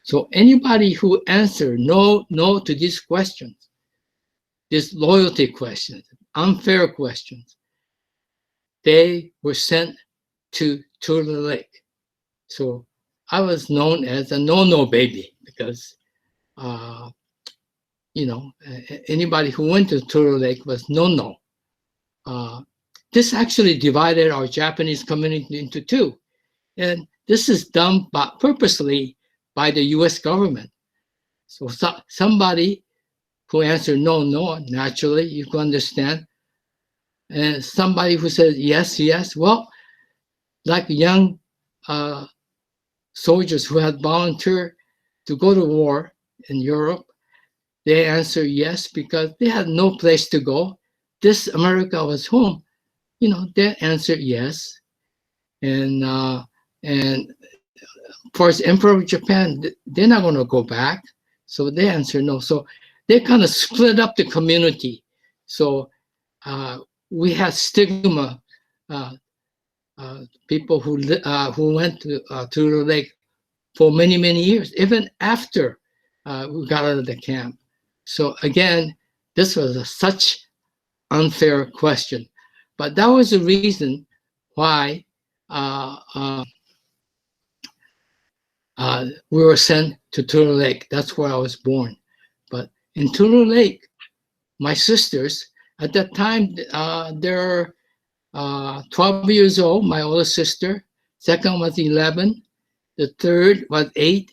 Speaker 2: So anybody who answered no to these questions, these loyalty questions, unfair questions, they were sent to Turtle Lake. So I was known as a no baby because, anybody who went to Turtle Lake was no. This actually divided our Japanese community into two. And this is done purposely by the US government. So somebody who answered no, naturally, you can understand. And somebody who said yes, well, like young soldiers who had volunteered to go to war in Europe, they answered yes because they had no place to go. This America was home. They answered yes. And for as Emperor of Japan, they're not going to go back. So they answered no. So they kind of split up the community. So we had stigma, people who went to the lake for many years, even after we got out of the camp. So again, this was such unfair question. But that was the reason why we were sent to Turtle Lake. That's where I was born. But in Turtle Lake, my sisters, at that time, they're 12 years old, my oldest sister. Second was 11. The third was 8.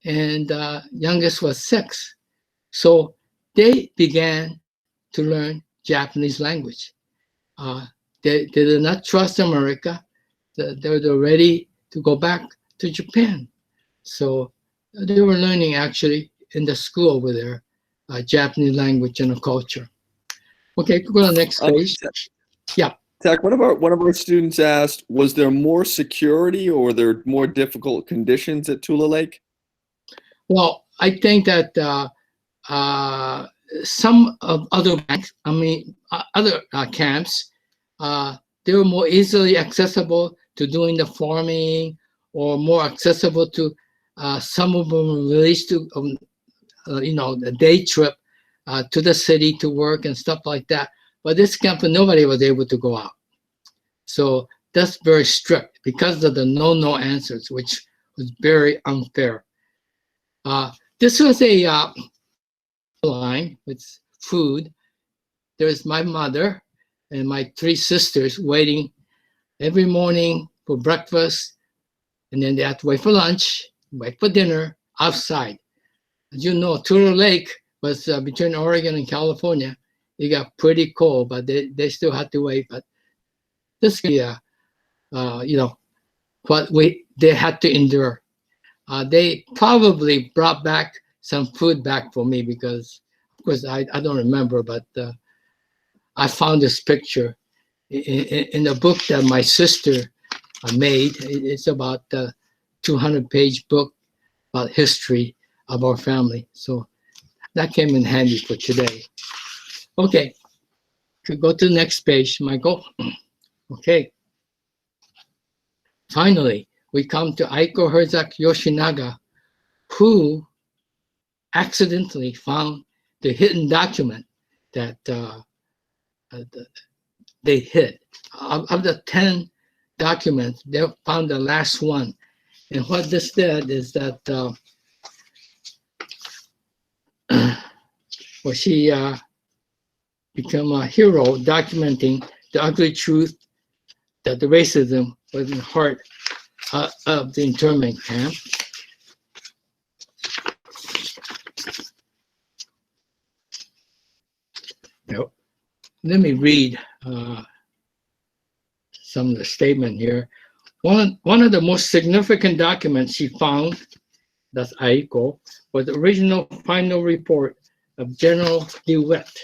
Speaker 2: And youngest was 6. So they began to learn Japanese language. They did not trust America. They were ready to go back to Japan. So they were learning actually in the school over there, Japanese language and culture. Okay, go to the next page. Yeah.
Speaker 1: Tech, one of our students asked, was there more security or were there more difficult conditions at Tula Lake?
Speaker 2: Well, I think that some of other camps, they were more easily accessible to doing the farming, or more accessible to some of them were released to the day trip to the city to work and stuff like that. But this camp, nobody was able to go out. So that's very strict because of the no answers, which was very unfair. This was a line with food. There's my mother and my 3 sisters waiting every morning for breakfast, and then they have to wait for lunch, wait for dinner outside. As you know, Turtle Lake was between Oregon and California. It got pretty cold, but they still had to wait. But this, what they had to endure. They probably brought back some food back for me because, of course, I don't remember, but I found this picture in a book that my sister made. It's about a 200-page book about history of our family. So that came in handy for today. Okay, could go to the next page, Michael. Okay. Finally, we come to Aiko Herzog Yoshinaga, who accidentally found the hidden document that they hid. Of the 10 documents, they found the last one. And what this did is that she became a hero documenting the ugly truth that the racism was in the heart of the internment camp. Now, let me read some of the statement here. One of the most significant documents she found, that's Aiko, was the original final report of General DeWitt,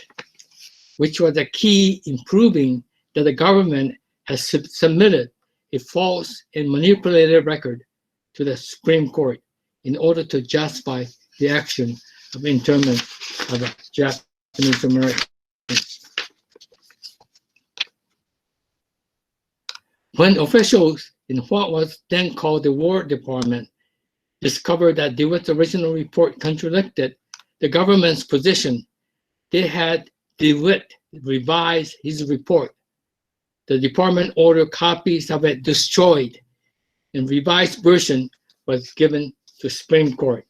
Speaker 2: which was a key in proving that the government has submitted a false and manipulated record to the Supreme Court in order to justify the action of internment of Japanese Americans. When officials in what was then called the War Department discovered that DeWitt's original report contradicted the government's position, they had DeWitt revise his report. The department ordered copies of it destroyed, and revised version was given to Supreme Court.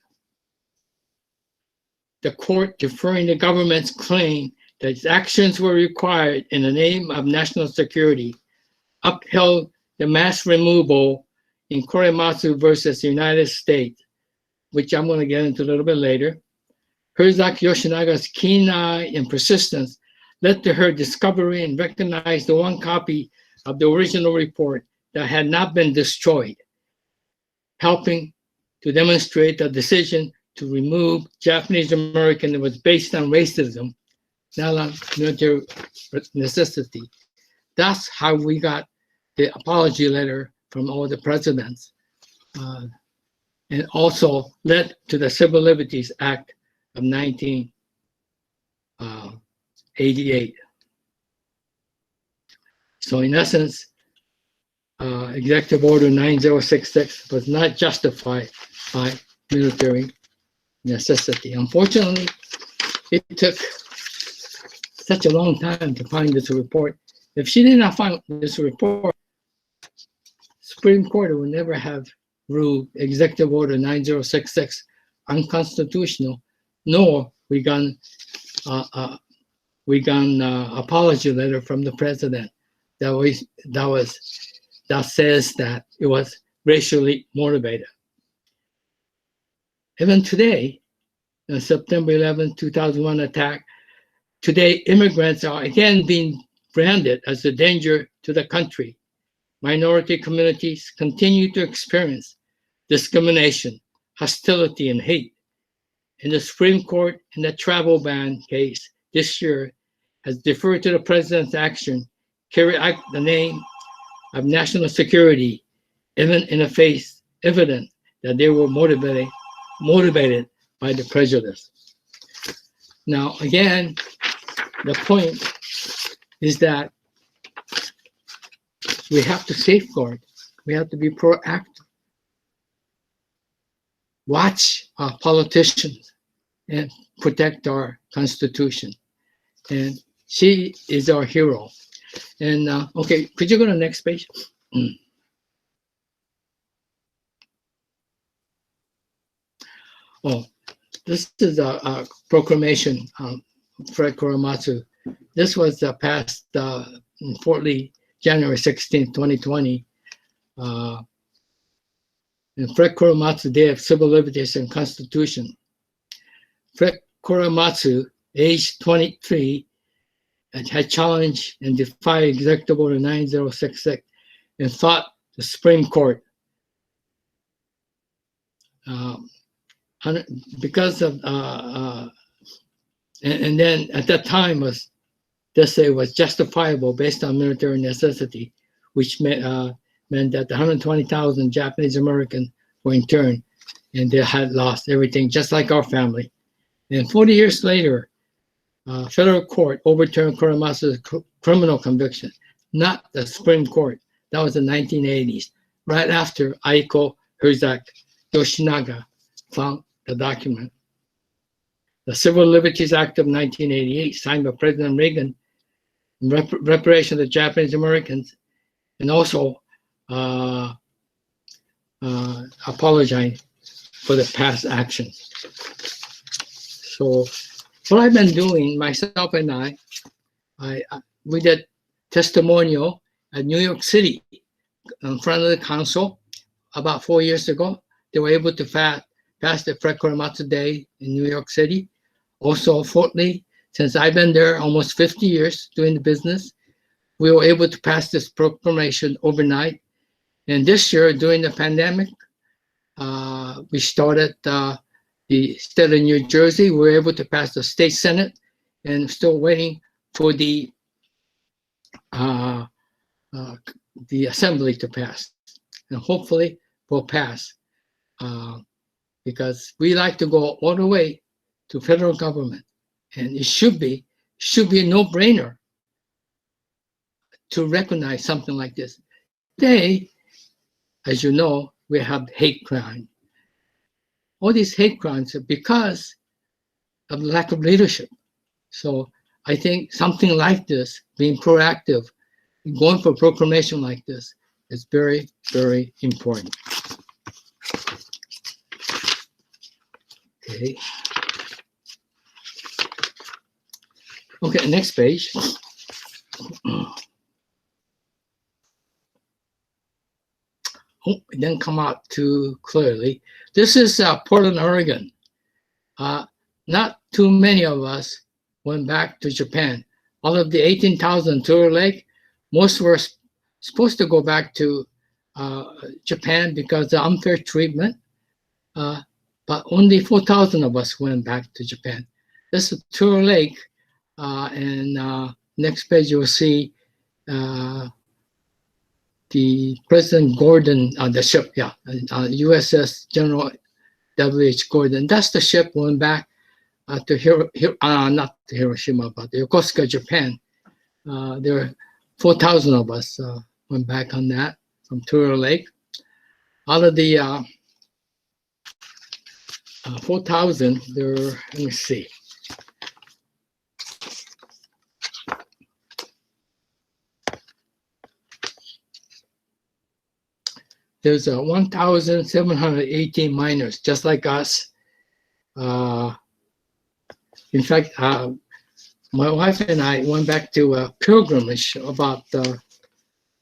Speaker 2: The court, deferring the government's claim that its actions were required in the name of national security, upheld the mass removal in Korematsu versus United States, which I'm going to get into a little bit later. Herzog Yoshinaga's keen eye and persistence led to her discovery and recognize the one copy of the original report that had not been destroyed, helping to demonstrate the decision to remove Japanese American was based on racism, not on military necessity. That's how we got the apology letter from all the presidents, and also led to the Civil Liberties Act of 1988. So in essence, Executive Order 9066 was not justified by military necessity. Unfortunately, it took such a long time to find this report. If she did not find this report, Supreme Court would never have ruled Executive Order 9066 unconstitutional, nor we got apology letter from the president that says that it was racially motivated. Even today, the September 11, 2001 attack, today immigrants are again being branded as a danger to the country. Minority communities continue to experience discrimination, hostility, and hate. And the Supreme Court in the travel ban case this year has deferred to the president's action, carry out the name of national security, even in the face evident that they were motivated by the prejudice. Now, again, the point is that we have to safeguard. We have to be proactive. Watch our politicians and protect our Constitution. And she is our hero. And okay, could you go to the next page? Oh, this is a proclamation Fred Korematsu. This was passed in Fort Lee, January 16, 2020. And Fred Korematsu Day of Civil Liberties and Constitution. Fred Korematsu, age 23, had challenged and defied Executive Order 9066 and fought the Supreme Court. Because of, and then at that time was justifiable based on military necessity, which meant that 120,000 Japanese Americans were interned and they had lost everything, just like our family. And 40 years later, federal court overturned Korematsu's criminal conviction, not the Supreme Court. That was in the 1980s, right after Aiko Herzog Yoshinaga found the document. The Civil Liberties Act of 1988, signed by President Reagan, in reparation of the Japanese Americans, and also apologize for the past actions. So what I've been doing, myself and we did testimonial at New York City in front of the council about 4 years ago. They were able to pass the Fred Korematsu Day in New York City. Also, Fort Lee, since I've been there almost 50 years doing the business, we were able to pass this proclamation overnight. And this year, during the pandemic, we started the state of New Jersey. We were able to pass the state senate, and still waiting for the assembly to pass. And hopefully will pass, because we like to go all the way to federal government, and it should be a no-brainer to recognize something like this. Today, as you know, we have hate crime. All these hate crimes are because of lack of leadership. So I think something like this, being proactive, and going for a proclamation like this, is very, very important. Okay. Okay, next page. Oh, it didn't come out too clearly. This is Portland, Oregon. Not too many of us went back to Japan. All of the 18,000 tour lake, most were supposed to go back to Japan because of unfair treatment, but only 4,000 of us went back to Japan. This is Tour Lake, and next page you'll see the President Gordon, the ship, USS General W.H. Gordon. That's the ship went back to not to Hiroshima, but Yokosuka, Japan. There were 4,000 of us went back on that from Tour Lake. Out of the 4,000, there were, let me see, there's 1,718 miners just like us. In fact, my wife and I went back to a pilgrimage about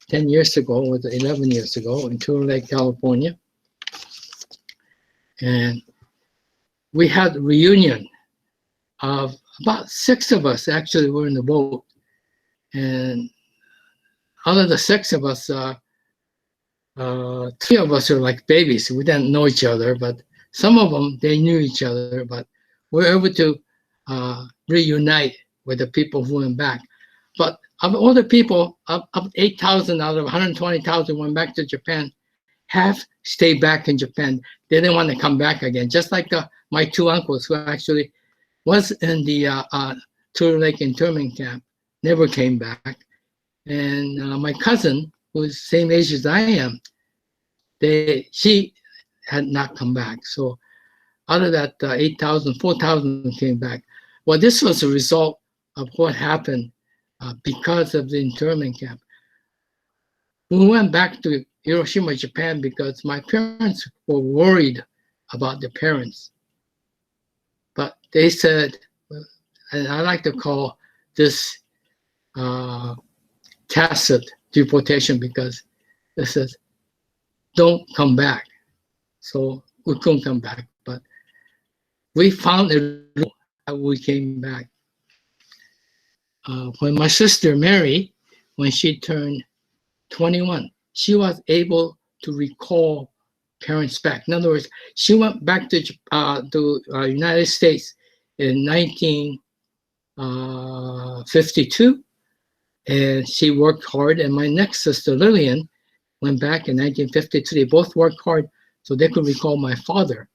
Speaker 2: 10 years ago, or 11 years ago, in Turtle Lake, California. And we had a reunion of about 6 of us actually were in the boat. And out of the 6 of us, 3 of us are like babies. We didn't know each other, but some of them, they knew each other, but we were able to reunite with the people who went back. But of all the people, of 8,000 out of 120,000 went back to Japan, half stayed back in Japan. They didn't want to come back again, just like my 2 uncles who actually was in the Turtle Lake Internment Camp, never came back. And my cousin, who's the same age as I am, she had not come back. So out of that 8,000, 4,000 came back. Well, this was a result of what happened because of the internment camp. We went back to Hiroshima, Japan, because my parents were worried about their parents. But they said, and I like to call this tacit deportation, because it says, don't come back. So we couldn't come back, but we found a rule that we came back. When my sister Mary, when she turned 21, she was able to recall parents back. In other words, she went back to United States in 1952, and she worked hard. And my next sister Lillian went back in 1952. They both worked hard so they could recall my father,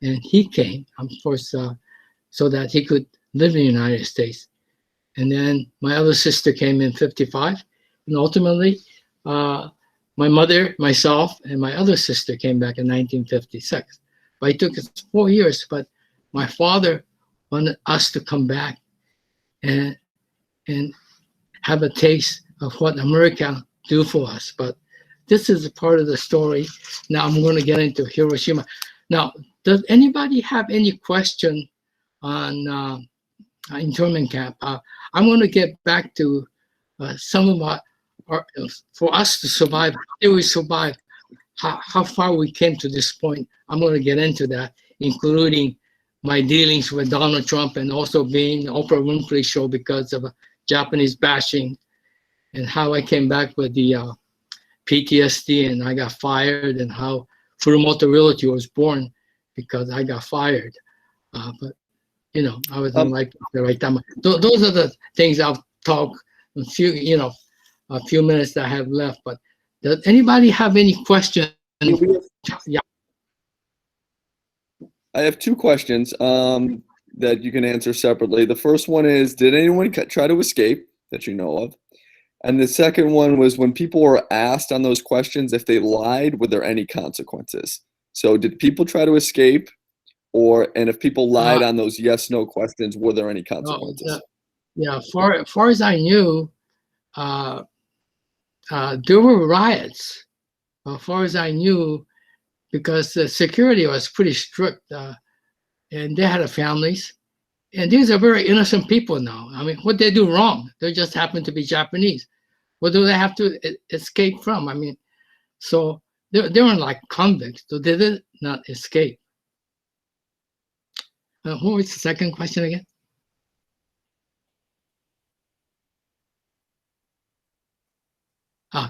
Speaker 2: and he came, of course, so that he could live in the United States. And then my other sister came in 55, and ultimately, my mother, myself, and my other sister came back in 1956. But it took us 4 years, but my father wanted us to come back and have a taste of what America do for us. But this is a part of the story. Now I'm going to get into Hiroshima. Now, does anybody have any question on internment camp? I'm going to get back to some of for us to survive. How did we survive? How far we came to this point? I'm going to get into that, including my dealings with Donald Trump and also being Oprah Winfrey show because of Japanese bashing, and how I came back with the PTSD and I got fired, and how Furumoto Realty was born because I got fired. But you know, I was in like the right time. Those are the things I'll talk a few minutes that I have left. But does anybody have any questions? Yeah.
Speaker 1: I have 2 questions that you can answer separately. The first one is, did anyone try to escape that you know of? And the second one was, when people were asked on those questions if they lied, were there any consequences? So did people try to escape? And if people lied on those yes/no questions, were there any consequences?
Speaker 2: Yeah, far as I knew, there were riots. As far as I knew, because the security was pretty strict, and they had families. And these are very innocent people now. I mean, what they do wrong? They just happen to be Japanese. What do they have to escape from? I mean, so they weren't like convicts, so they did not escape. What was the second question again?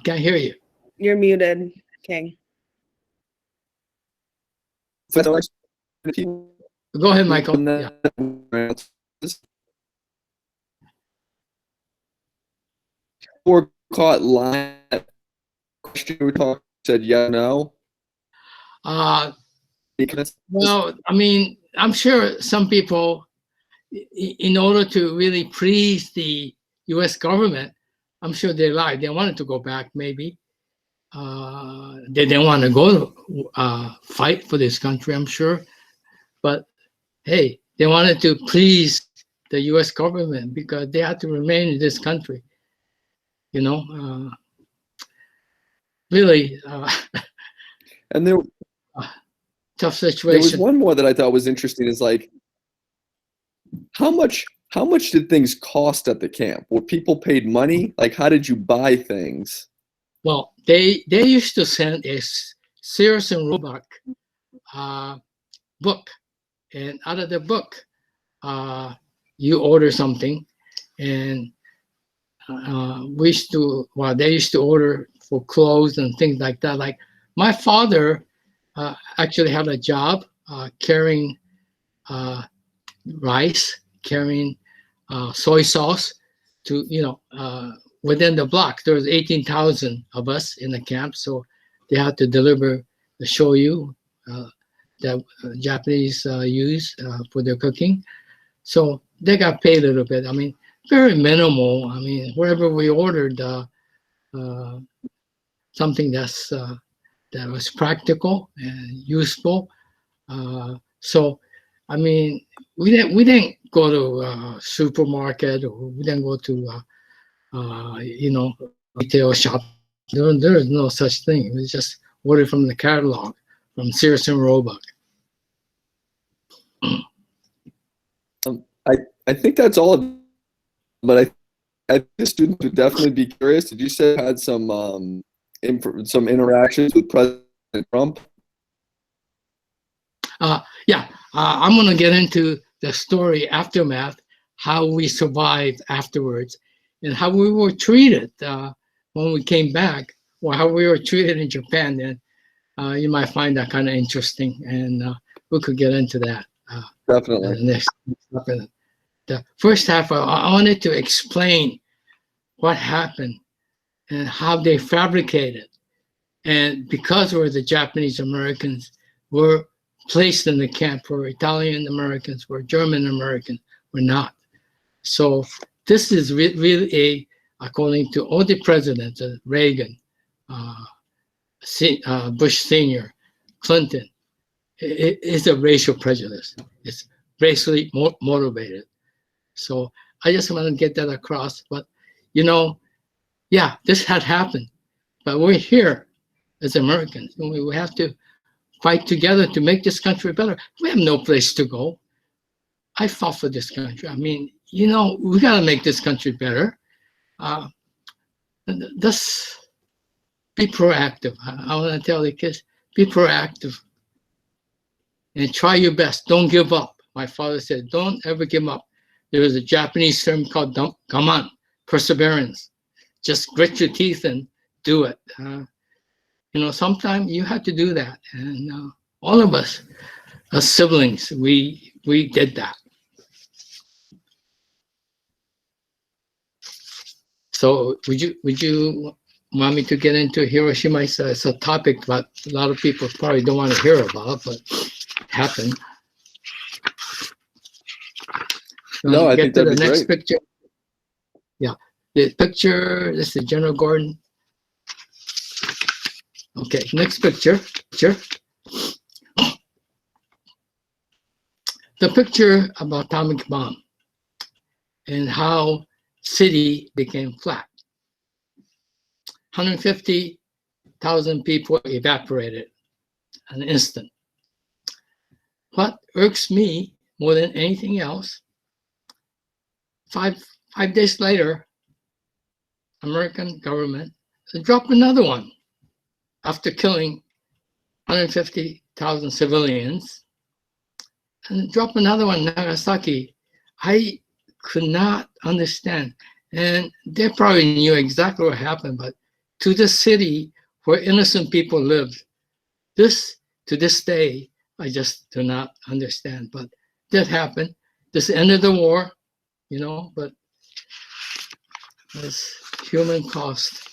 Speaker 2: Can't hear you.
Speaker 3: You're muted, King.
Speaker 2: Go ahead, Michael. Yeah.
Speaker 1: Or caught lying. Question we talked, said yeah, no.
Speaker 2: Well, I mean, I'm sure some people, in order to really please the U.S. government, I'm sure they lied. They wanted to go back, maybe. They didn't want to go fight for this country, I'm sure. But hey, they wanted to please the U.S. government because they had to remain in this country. You know, really,
Speaker 5: And there
Speaker 2: tough
Speaker 5: was
Speaker 2: situation.
Speaker 5: one more that I thought was interesting is like, how much did things cost at the camp? Were people paid money? Like, how did you buy things?
Speaker 2: Well, they used to send a Sears and Roebuck book, and out of the book, you order something, and they used to order for clothes and things like that. Like my father actually had a job carrying rice, carrying soy sauce to, within the block. There was 18,000 of us in the camp, so they had to deliver the shoyu that Japanese use for their cooking. So they got paid a little bit. I mean, very minimal. I mean, wherever we ordered something that was practical and useful. So, I mean, we didn't go to supermarket, or we didn't go to retail shop. There is no such thing. It was just ordered from the catalog from Sears and Roebuck.
Speaker 5: I think that's all of it, but I think the students would definitely be curious. Did you say you had some interactions with President Trump?
Speaker 2: Yeah, I'm going to get into the story aftermath, how we survived afterwards, and how we were treated when we came back, or how we were treated in Japan. And you might find that kind of interesting, and we could get into that.
Speaker 5: Definitely.
Speaker 2: The first half, I wanted to explain what happened and how they fabricated. And because we're the Japanese Americans, were placed in the camp, where Italian Americans, were German Americans, were not. So this is really according to all the presidents, Reagan, Bush Sr., Clinton, it is a racial prejudice. It's racially motivated. So I just want to get that across. But, yeah, this had happened. But we're here as Americans, and we have to fight together to make this country better. We have no place to go. I fought for this country. I mean, we got to make this country better. Just be proactive. I want to tell the kids, be proactive and try your best. Don't give up. My father said, don't ever give up. There was a Japanese term called gaman, perseverance. Just grit your teeth and do it. Sometimes you have to do that. And all of us, as siblings, we did that. So would you want me to get into Hiroshima? It's a topic that a lot of people probably don't want to hear about, but it happened.
Speaker 5: No, I think that'd be great.
Speaker 2: Picture. Yeah, the picture. This is General Gordon. Okay, next picture. The picture about atomic bomb and how city became flat. 150,000 people evaporated in an instant. What irks me more than anything else, five days later, American government dropped another one after killing 150,000 civilians, and drop another one in Nagasaki. I could not understand. And they probably knew exactly what happened, but to the city where innocent people lived, to this day, I just do not understand. But that happened. This ended the war, but it's human cost.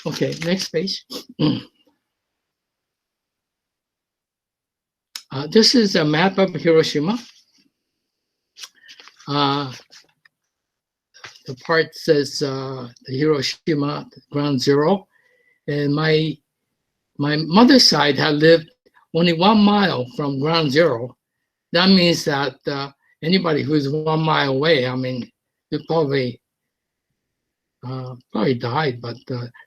Speaker 2: Okay, next page. This is a map of Hiroshima. The part says the Hiroshima ground zero, and my mother's side had lived only 1 mile from ground zero. That means that anybody who's 1 mile away, I mean, you're probably probably died, but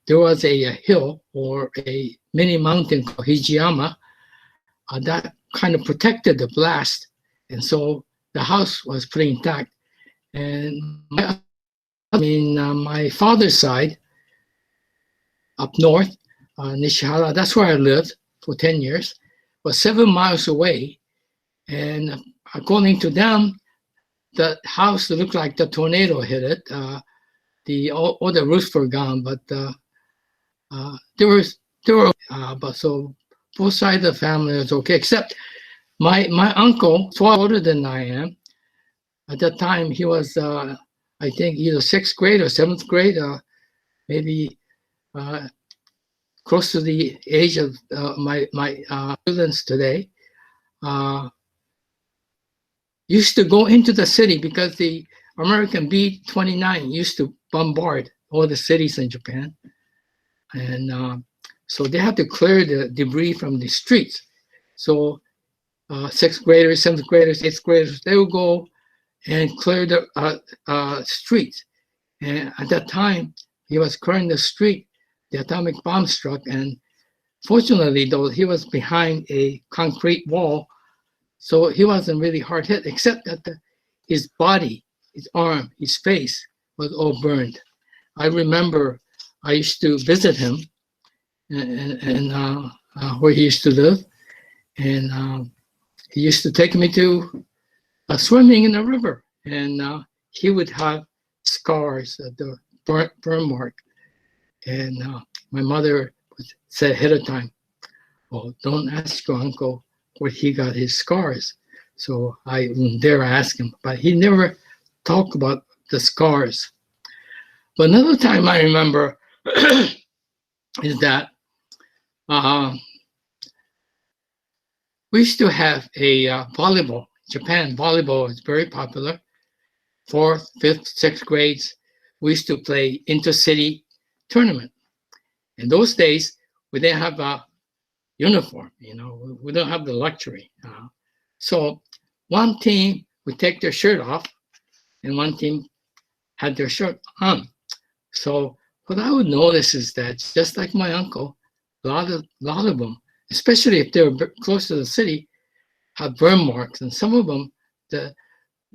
Speaker 2: there was a hill or a mini mountain called Hijiyama that kind of protected the blast. And so the house was pretty intact. And my father's side, up north, Nishihara, that's where I lived for 10 years, was 7 miles away. And according to them, the house looked like the tornado hit it. All the roofs were gone, but but so both sides of the family was okay, except my uncle, far older than I am. At that time, he was, I think, either 6th grade or 7th grade, maybe close to the age of my students today. Used to go into the city because the American B-29 used to bombard all the cities in Japan. And so they had to clear the debris from the streets. So 6th graders, 7th graders, 8th graders, they would go and clear the streets. And at that time, he was clearing the street, the atomic bomb struck. And fortunately, though, he was behind a concrete wall, so he wasn't really hard hit, except that his body, his arm, his face was all burned. I remember I used to visit him and where he used to live, and he used to take me to swimming in the river, and he would have scars, the burn mark, and my mother would say ahead of time, "Well, don't ask your uncle where he got his scars." So I wouldn't dare ask him, but he never talked about the scars. But another time I remember is that we used to have a volleyball. Japan volleyball is very popular. 4th, 5th, 6th grades, we used to play intercity tournament. In those days, we didn't have a uniform, we don't have the luxury. So one team would take their shirt off and one team had their shirt on. So what I would notice is that, just like my uncle, a lot of them, especially if they were close to the city, have burn marks, and some of them, the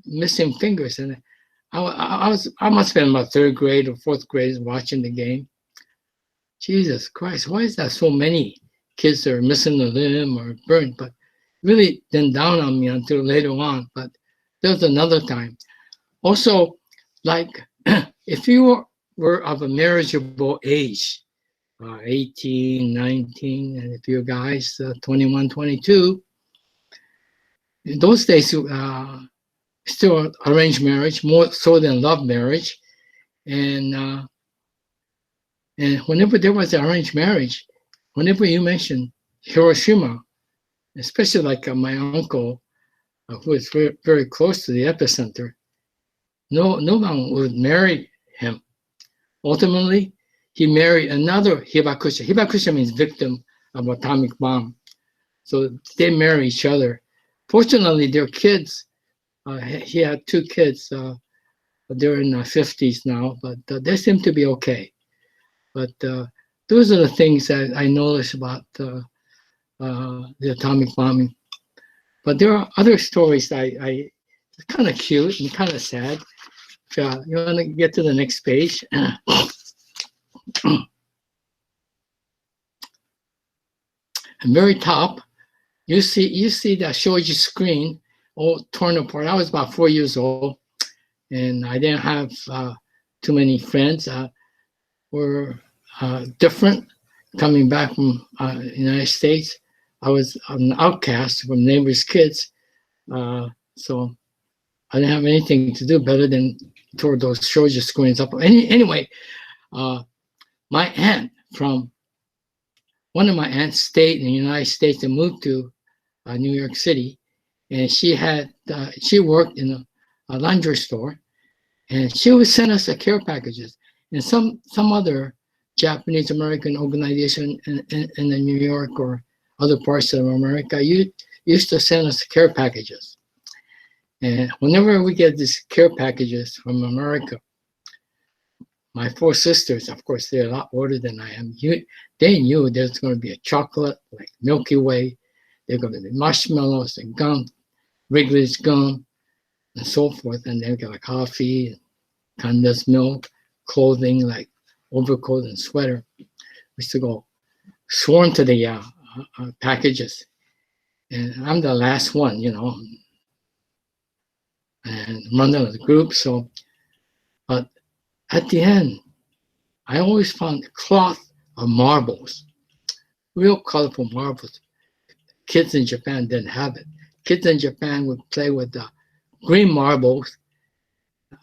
Speaker 2: missing fingers. And I must have been about 3rd grade or 4th grade watching the game. Jesus Christ, why is that so many kids that are missing a limb or burned? But really didn't dawn on me until later on. But there was another time. Also, like if you were of a marriageable age, 18, 19, and if you guys 21, 22, in those days, still arranged marriage, more so than love marriage. And whenever there was arranged marriage, whenever you mention Hiroshima, especially like my uncle, who is very, very close to the epicenter, no one would marry him. Ultimately, he married another hibakusha. Hibakusha means victim of atomic bomb. So they marry each other. Fortunately, their kids, he had 2 kids. They're in their 50s now, but they seem to be okay. But those are the things that I noticed about the atomic bombing. But there are other stories it's kind of cute and kind of sad. You want to get to the next page? And very top, you see that shoji screen all torn apart. I was about 4 years old, and I didn't have too many friends. Were different coming back from the United States. I was an outcast from neighbors' kids, so I didn't have anything to do better than tore those shoji screens up. Anyway, my aunt one of my aunts stayed in the United States and moved to New York City, and she worked in a laundry store, and she would send us care packages. And some other Japanese American organization in the New York or other parts of America used to send us care packages. And whenever we get these care packages from America, my four sisters, of course, they're a lot older than I am. They knew there's going to be a chocolate, like Milky Way. There's going to be marshmallows and gum, Wrigley's gum, and so forth. And they've got a coffee, condensed milk, clothing like overcoat and sweater. We used to go swarm to the packages. And I'm the last one, you know, and running the group. So, but at the end, I always found cloth of marbles, real colorful marbles. Kids in Japan didn't have it. Kids in Japan would play with the green marbles.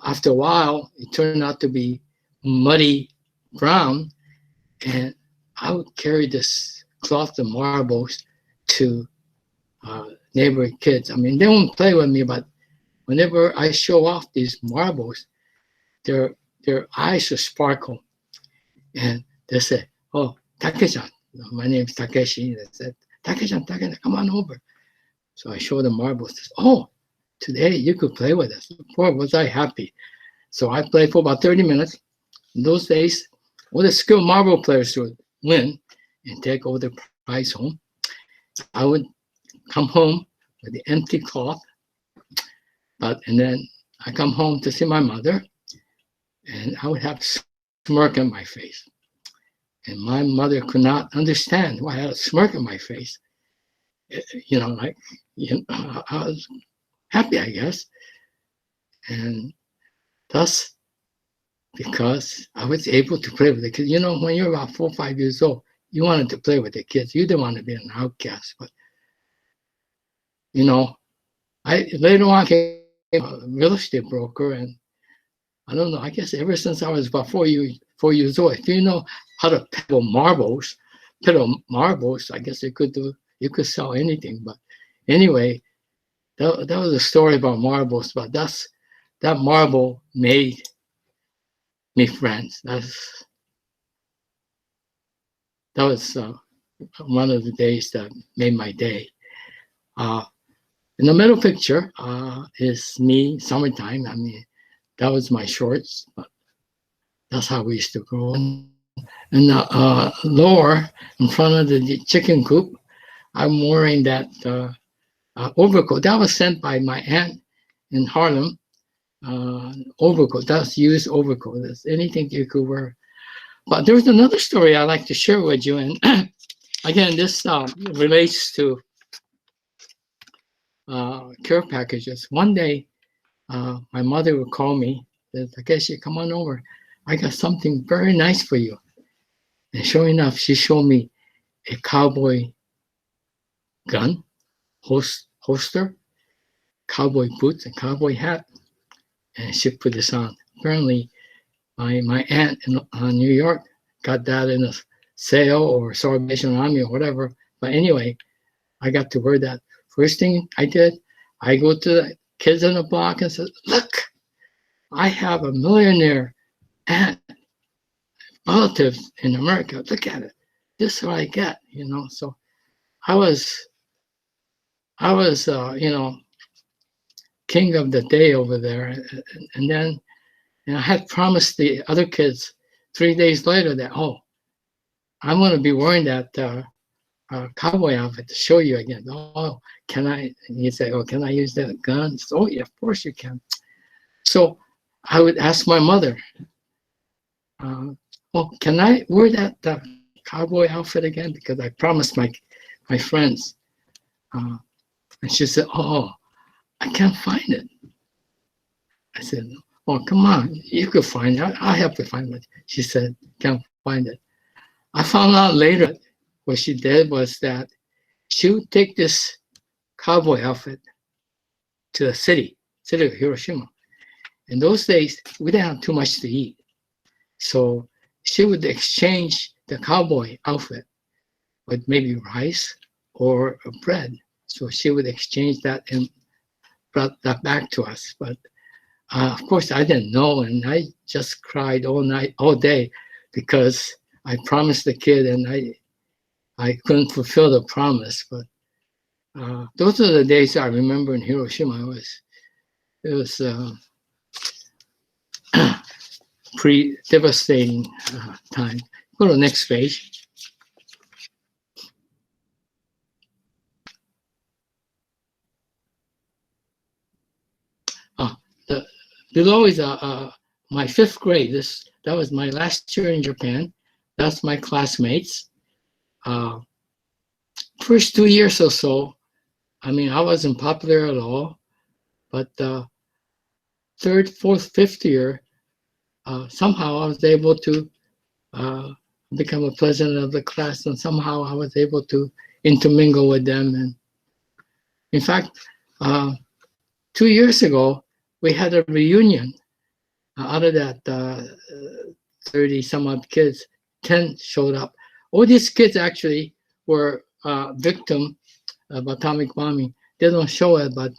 Speaker 2: After a while, it turned out to be muddy brown, and I would carry this cloth of marbles to neighboring kids. I mean, they won't play with me, but whenever I show off these marbles, their eyes will sparkle, and they say, "Oh, Takeshi, my name's Takeshi." They said, "Takeshi, come on over." So I show them marbles. Oh, today you could play with us. Boy, was I happy. So I played for about 30 minutes. In those days, all the skilled marble players would win and take all the prize home. I would come home with the empty cloth, and then I come home to see my mother, and I would have a smirk on my face. And my mother could not understand why I had a smirk on my face. You know, like, you know, I was happy, I guess. And thus, because I was able to play with the kids. You know, when you're about 4 or 5 years old, you wanted to play with the kids. You didn't want to be an outcast. But, you know, I later on became a real estate broker, and I don't know, I guess ever since I was about 4 years old, if you know how to peddle marbles, I guess you could sell anything. But anyway, that was a story about marbles, but that marble made me friends. That was one of the days that made my day. In the middle picture is me, summertime. I mean, that was my shorts, but that's how we used to grow. And the lower, in front of the chicken coop, I'm wearing that overcoat. That was sent by my aunt in Harlem. Overcoat, that's used overcoat. That's anything you could wear. But there's another story I'd like to share with you. And again, this relates to care packages. One day, my mother would call me, said, "Takeshi, come on over. I got something very nice for you." And sure enough, she showed me a cowboy gun, holster, cowboy boots, and cowboy hat. And she put this on. Apparently, my aunt in New York got that in a sale or Salvation Army or whatever. But anyway, I got to wear that. First thing I did, I go to the kids on the block and said, "Look, I have a millionaire aunt, relatives in America. Look at it. This is what I get," you know. So I was, you know, king of the day over there. And then I had promised the other kids 3 days later that, "Oh, I'm going to be wearing that cowboy outfit to show you again." "Oh, can I?" And you say, "Oh, can I use that gun?" So, "Oh, yeah, of course you can." So I would ask my mother, "Oh, can I wear that cowboy outfit again? Because I promised my friends." And she said, "Oh, I can't find it." I said, "Oh, come on, you could find it. I'll help you find it." She said, "Can't find it." I found out later what she did was that she would take this cowboy outfit to the city of Hiroshima. In those days, we didn't have too much to eat. So she would exchange the cowboy outfit with maybe rice or bread. So she would exchange that and brought that back to us. But of course, I didn't know, and I just cried all night, all day, because I promised the kid and I couldn't fulfill the promise. But those are the days I remember in Hiroshima. It was pretty devastating time. Go to the next page. Below is my 5th grade. That was my last year in Japan. That's my classmates. First 2 years or so, I mean, I wasn't popular at all. But 3rd, 4th, 5th year, somehow I was able to become a president of the class, and somehow I was able to intermingle with them. And in fact, 2 years ago, we had a reunion. Out of that 30 some odd kids, 10 showed up. All these kids actually were victim of atomic bombing. They don't show it, but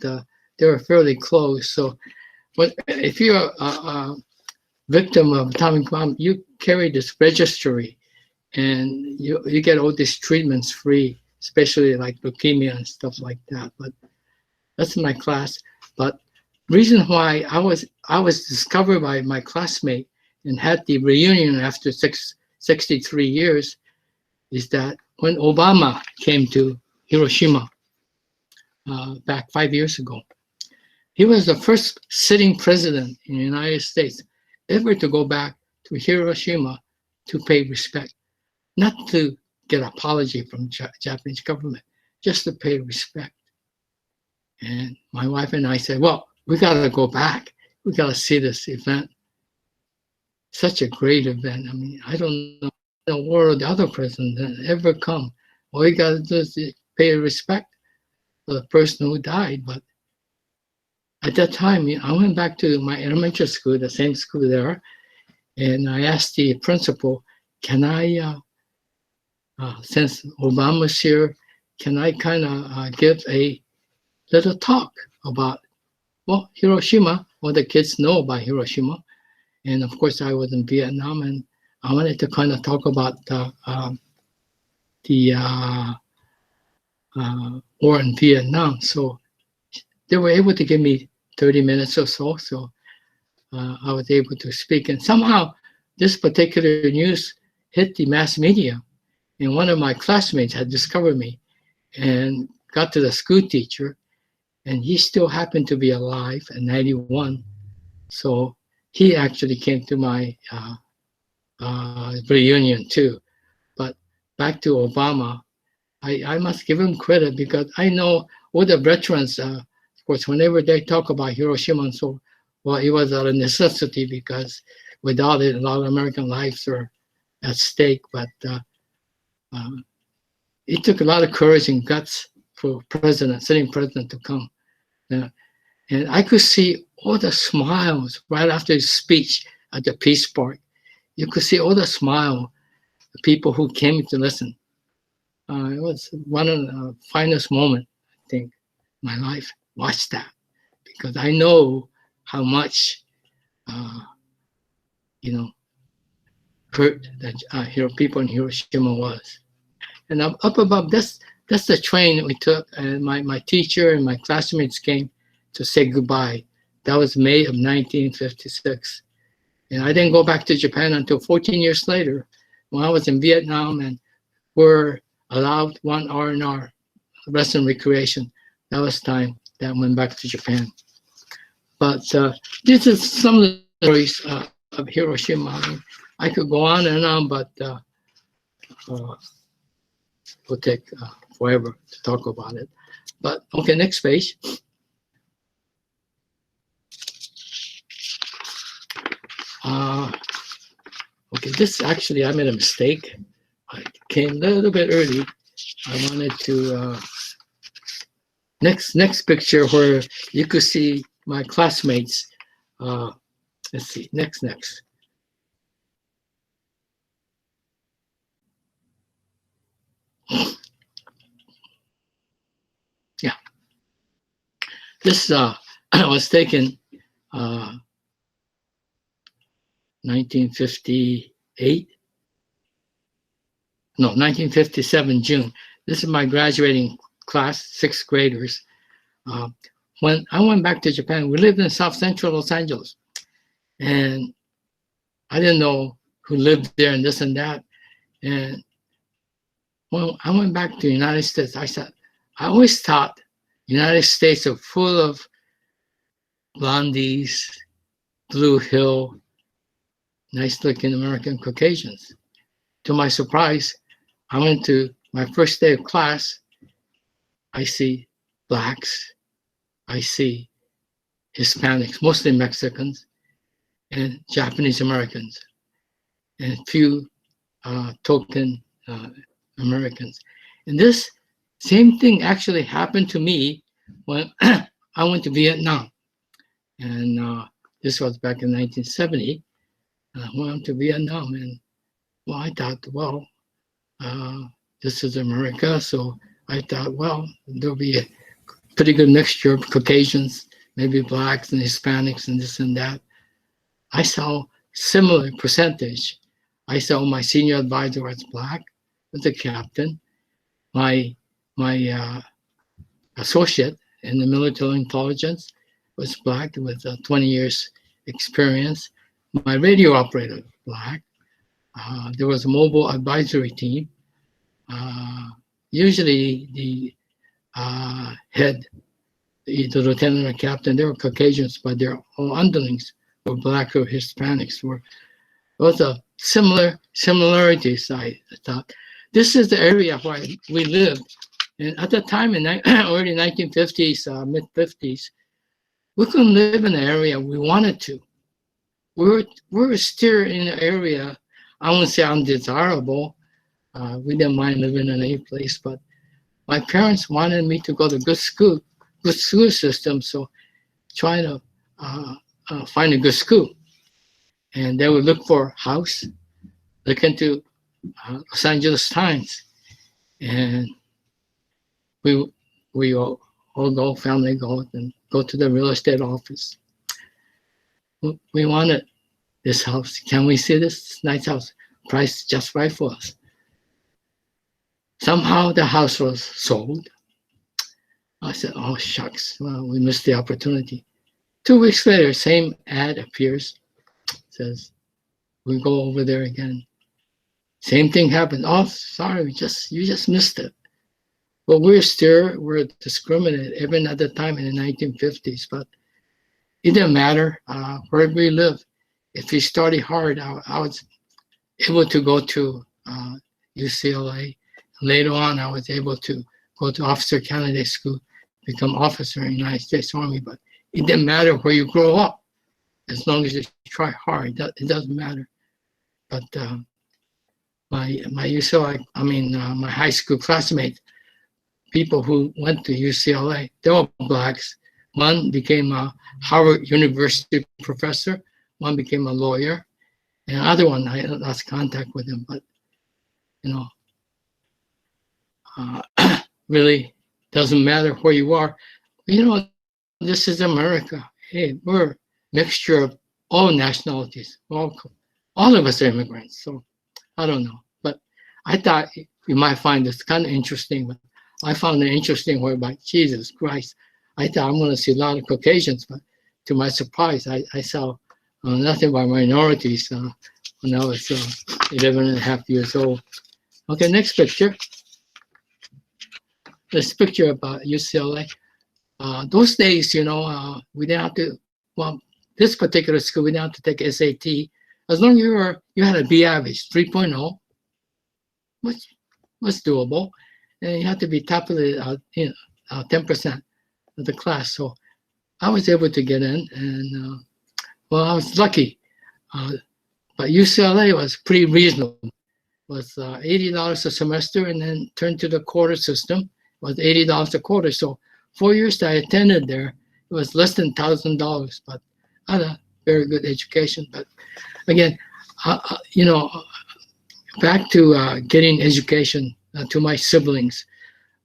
Speaker 2: they were fairly close. So if you're a victim of atomic bomb, you carry this registry, and you get all these treatments free, especially like leukemia and stuff like that. But that's in my class. But reason why I was discovered by my classmate and had the reunion after 63 years is that when Obama came to Hiroshima back 5 years ago, he was the first sitting president in the United States ever to go back to Hiroshima to pay respect, not to get apology from Japanese government, just to pay respect. And my wife and I said, well, we gotta go back. We gotta see this event. Such a great event. I mean, I don't know in the world the other president that ever come. All you gotta do is pay respect for the person who died. But at that time, I went back to my elementary school, the same school there, and I asked the principal, can I, since Obama's here, can I kind of give a little talk about, well, Hiroshima, what the kids know about Hiroshima. And of course, I was in Vietnam, and I wanted to kind of talk about the war in Vietnam. So they were able to give me 30 minutes or so. So I was able to speak. And somehow this particular news hit the mass media. And one of my classmates had discovered me and got to the school teacher. And he still happened to be alive at 91. So he actually came to my reunion too. But back to Obama, I must give him credit because I know all the veterans, of course, whenever they talk about Hiroshima and so, well, it was a necessity because without it, a lot of American lives are at stake. But it took a lot of courage and guts for sitting president to come. And I could see all the smiles right after his speech at the Peace Park. You could see all the smile, the people who came to listen. It was one of the finest moments, I think, in my life. Watch that, because I know how much, hurt that people in Hiroshima was. And up above, that's the train that we took, and my teacher and my classmates came to say goodbye. That was May of 1956. And I didn't go back to Japan until 14 years later when I was in Vietnam and were allowed 1 R&R, rest and recreation. That was time that I went back to Japan. But this is some of the stories of Hiroshima. I mean, I could go on and on, but will take forever to talk about it. But okay, next page. Okay, this actually, I made a mistake. I came a little bit early. I wanted to, next picture where you could see my classmates. Let's see, next. Yeah. This was taken 1957 June. This is my graduating class, 6th graders. When I went back to Japan, we lived in South Central Los Angeles. And I didn't know who lived there and this and that. And when I went back to the United States, I said, I always thought the United States are full of blondies, Blue Hill, nice-looking American Caucasians. To my surprise, I went to my first day of class. I see blacks, I see Hispanics, mostly Mexicans, and Japanese Americans, and a few token Americans. And this same thing actually happened to me when I went to Vietnam. And this was back in 1970. I went to Vietnam, and well, I thought, well, this is America, so I thought, well, there'll be a pretty good mixture of Caucasians, maybe blacks and Hispanics and this and that. I saw similar percentage. I saw my senior advisor was black, was a captain. My associate in the military intelligence was black with 20 years experience. My radio operator was black. There was a mobile advisory team. Usually the head, the lieutenant or captain, they were Caucasians, but their all underlings were black or Hispanics. It was a similarities, I thought. This is the area where we lived. And at the time in early 1950s, mid-50s, we couldn't live in the area we wanted to. We were still in an area, I wouldn't say undesirable. We didn't mind living in any place, but my parents wanted me to go to good school system, so trying to find a good school. And they would look for a house, look into Los Angeles Times, and we all go, family go, and go to the real estate office. We wanted this house. Can we see this nice house? Price just right for us. Somehow the house was sold. I said, oh, shucks, well, we missed the opportunity. 2 weeks later, same ad appears, says, we go over there again. Same thing happened. Oh, sorry, you just missed it. But we're discriminated even at the time in the 1950s, but it didn't matter where we live. If we studied hard, I was able to go to UCLA. Later on, I was able to go to officer candidate school, become officer in the United States Army, but it didn't matter where you grow up. As long as you try hard, it doesn't matter. But my high school classmates, people who went to UCLA, they were blacks. One became a Harvard University professor, one became a lawyer, and the other one, I lost contact with him, but really doesn't matter where you are. This is America. Hey, we're a mixture of all nationalities. All of us are immigrants, so I don't know. But I thought you might find this kind of interesting, but I found it interesting whereby, Jesus Christ, I thought I'm going to see a lot of Caucasians, but to my surprise, I saw nothing but minorities when I was 11 and a half years old. Okay, next picture. This picture about UCLA. Those days, we didn't have to, this particular school, we didn't have to take SAT. As long as you had a B average, 3.0, which was doable. And you had to be top of the 10% of the class. So I was able to get in, and I was lucky. But UCLA was pretty reasonable. It was $80 a semester, and then turned to the quarter system. It was $80 a quarter. So 4 years that I attended there, it was less than $1,000. But I had a very good education. But again, back to getting education to my siblings.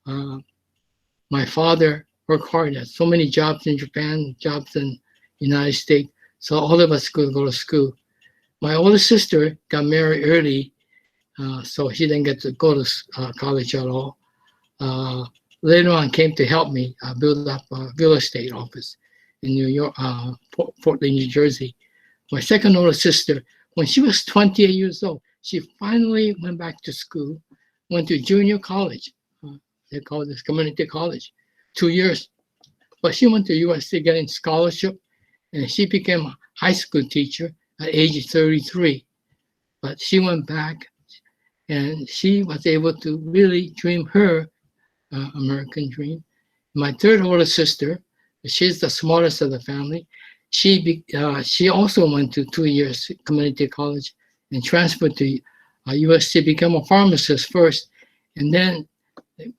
Speaker 2: My father worked hard at so many jobs in Japan, jobs in the United States. So all of us could go to school. My older sister got married early, so she didn't get to go to college at all. Later on, came to help me build up a real estate office in New York, Portland, New Jersey. My second older sister when she was 28 years old, she finally went back to school, went to junior college. They call this community college, 2 years. But she went to USC getting scholarship, and she became a high school teacher at age 33. But she went back, and she was able to really dream her American dream. My third older sister, she's the smallest of the family. She also went to 2 years community college and transferred to USC, became a pharmacist first, and then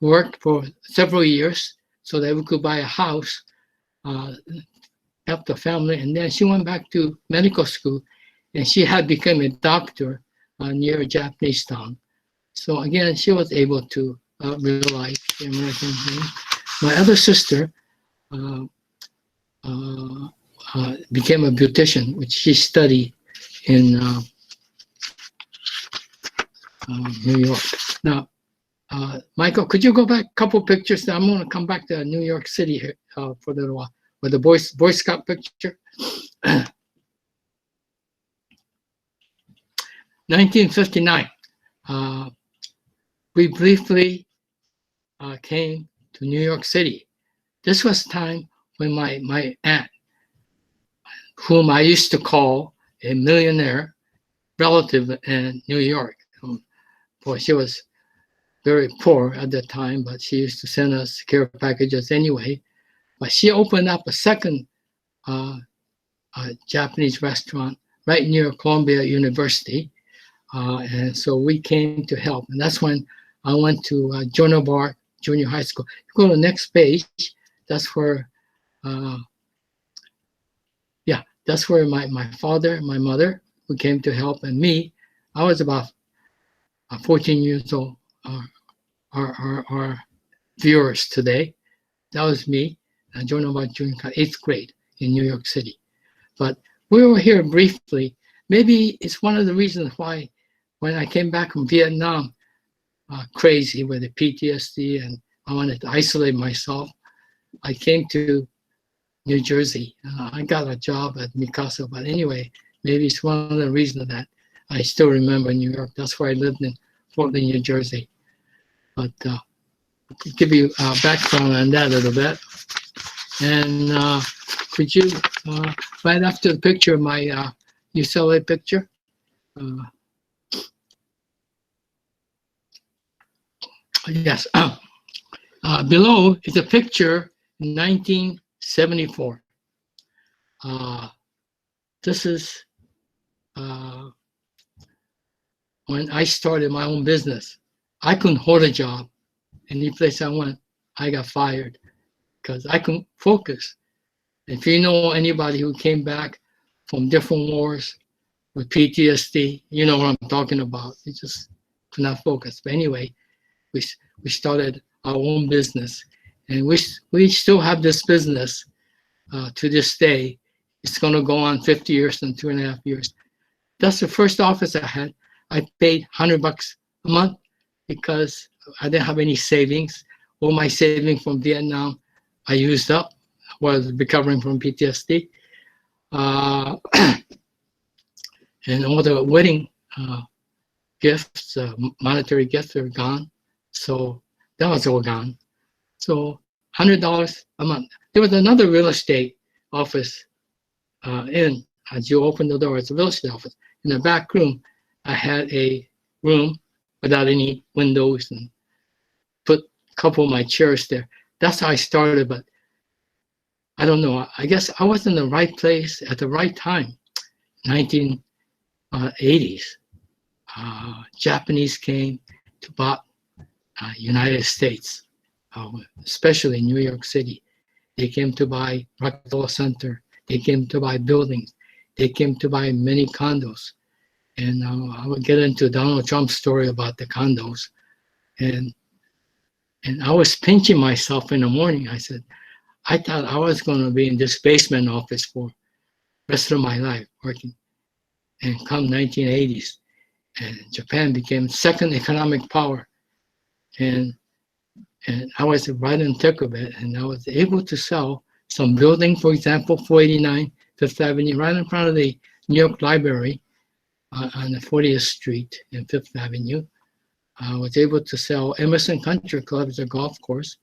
Speaker 2: worked for several years so that we could buy a house, help the family. And then she went back to medical school, and she had become a doctor near Japanese town. So again, she was able to realize the American dream. My other sister became a beautician, which she studied in New York. Now, Michael, could you go back a couple pictures? I'm going to come back to New York City here for a little while with the Boy Scout picture. 1959. We briefly came to New York City. This was time when my aunt, whom I used to call a millionaire relative in New York, boy, she was very poor at the time, but she used to send us care packages anyway. But she opened up a second Japanese restaurant right near Columbia University. And so we came to help. And that's when I went to Jono Bar Junior High School. You go to the next page, that's where, that's where my father, my mother, who came to help, and me, I was about 14 years old. Our viewers today, that was me, Jono Bar Junior High, 8th grade in New York City. But we were here briefly. Maybe it's one of the reasons why when I came back from Vietnam, crazy with the PTSD, and I wanted to isolate myself, I came to New Jersey. I got a job at Mikasa, but anyway, maybe it's one of the reasons that I still remember New York. That's where I lived in Fort Lee, New Jersey. But to give you background on that a little bit. And could you, right after the picture, my UCLA picture, yes. Below is a picture in 1974. This is when I started my own business. I couldn't hold a job. Any place I went, I got fired because I couldn't focus. If you know anybody who came back from different wars with PTSD, you know what I'm talking about. You just could not focus. But anyway, we started our own business, and we still have this business to this day. It's going to go on 50 years and 2.5 years. That's the first office I had. I paid $100 a month because I didn't have any savings. All my savings from Vietnam I used up while I was recovering from PTSD. And all the wedding gifts, monetary gifts are gone. So that was all gone. So $100 a month. There was another real estate office as you open the door, it's a real estate office. In the back room, I had a room without any windows and put a couple of my chairs there. That's how I started, but I don't know. I guess I was in the right place at the right time. 1980s. Japanese came to buy United States, especially New York City. They came to buy Rockefeller Center. They came to buy buildings. They came to buy many condos. And I would get into Donald Trump's story about the condos. And I was pinching myself in the morning. I said, I thought I was going to be in this basement office for the rest of my life working. And come 1980s, and Japan became second economic power. And I was right in the thick of it, and I was able to sell some building, for example, 489 Fifth Avenue, right in front of the New York Library. on the 40th Street and Fifth Avenue. I was able to sell Emerson Country Club as a golf course.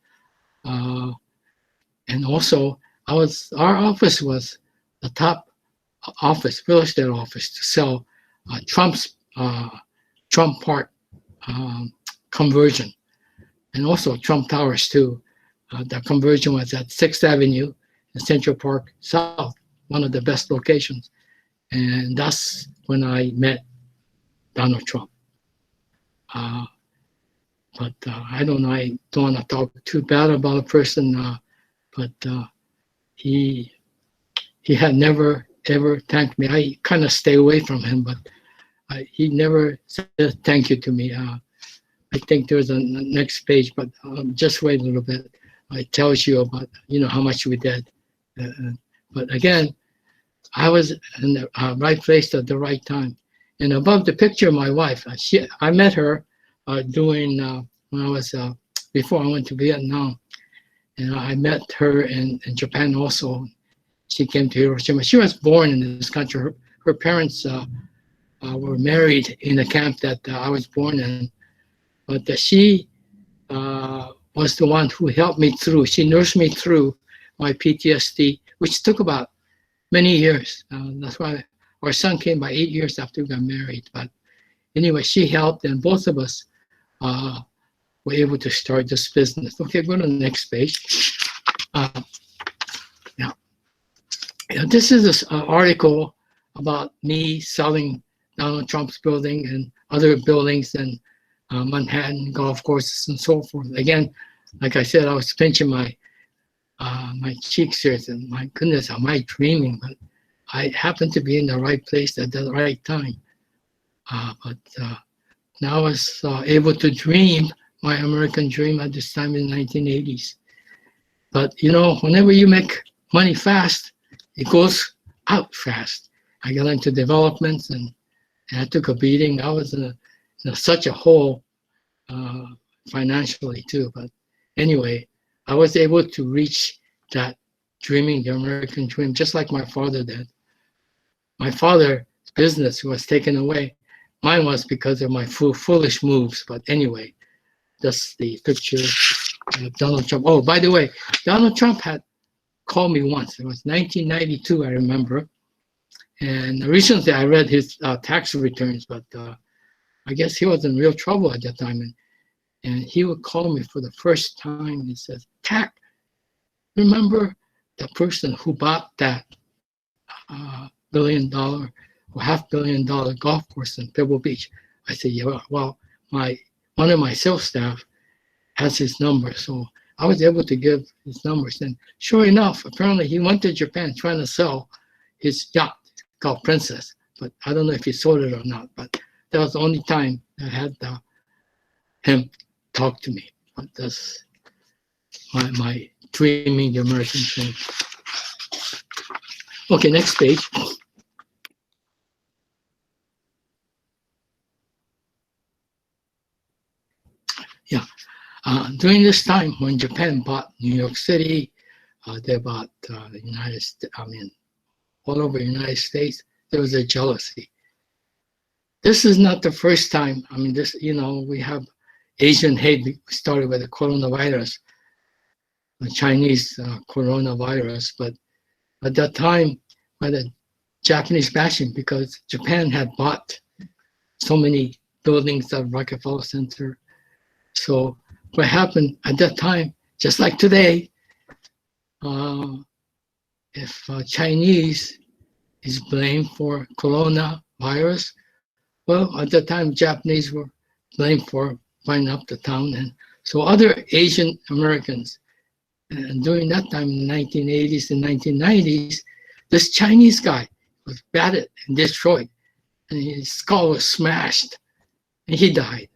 Speaker 2: And also, our office was the top office, real estate office, to sell Trump Park conversion, and also Trump Towers too. The conversion was at 6th Avenue and Central Park South, one of the best locations. And that's when I met Donald Trump. But I don't know, I don't want to talk too bad about a person, but he had never ever thanked me. I kind of stay away from him, but he never said thank you to me. I think there's a next page, but just wait a little bit. It tells you about, how much we did. But again, I was in the right place at the right time. And above the picture of my wife, I met her when I was, before I went to Vietnam. And I met her in Japan also. She came to Hiroshima. She was born in this country. Her parents were married in the camp that I was born in. But she was the one who helped me through. She nursed me through my PTSD, which took about many years. That's why our son came by 8 years after we got married. But anyway, she helped, and both of us were able to start this business. Okay, go to the next page. This is an article about me selling Donald Trump's building and other buildings and Manhattan golf courses and so forth. Again, like I said, I was pinching my cheeks here, and my goodness, am I dreaming? But I happened to be in the right place at the right time. But now I was able to dream my American dream at this time in the 1980s. But whenever you make money fast, it goes out fast. I got into developments and I took a beating. I was in such a hole financially too. But anyway, I was able to reach that dreaming the American dream, just like my father did. My father's business was taken away. Mine was because of my foolish moves. But anyway, that's the picture of Donald Trump. Oh, by the way, Donald Trump had called me once. It was 1992, I remember. And recently I read his tax returns, but I guess he was in real trouble at that time. And he would call me for the first time. He says, "Tack, remember the person who bought that $1 billion or $500 million golf course in Pebble Beach?" I said, "Yeah, well, one of my sales staff has his number." So I was able to give his numbers. And sure enough, apparently he went to Japan trying to sell his yacht called Princess. But I don't know if he sold it or not. But that was the only time I had him talk to me. But that's my dreaming the American dream. Okay, next page. Yeah. During this time when Japan bought New York City, they bought the United States, all over the United States, there was a jealousy. This is not the first time. We have Asian hate. We started with the coronavirus, the Chinese coronavirus, but at that time, by the Japanese bashing, because Japan had bought so many buildings at Rockefeller Center. So what happened at that time, just like today, if Chinese is blamed for coronavirus, well, at that time, Japanese were blamed for buying up the town. And so other Asian Americans, and during that time in the 1980s and 1990s, this Chinese guy was battered and destroyed, and his skull was smashed, and he died.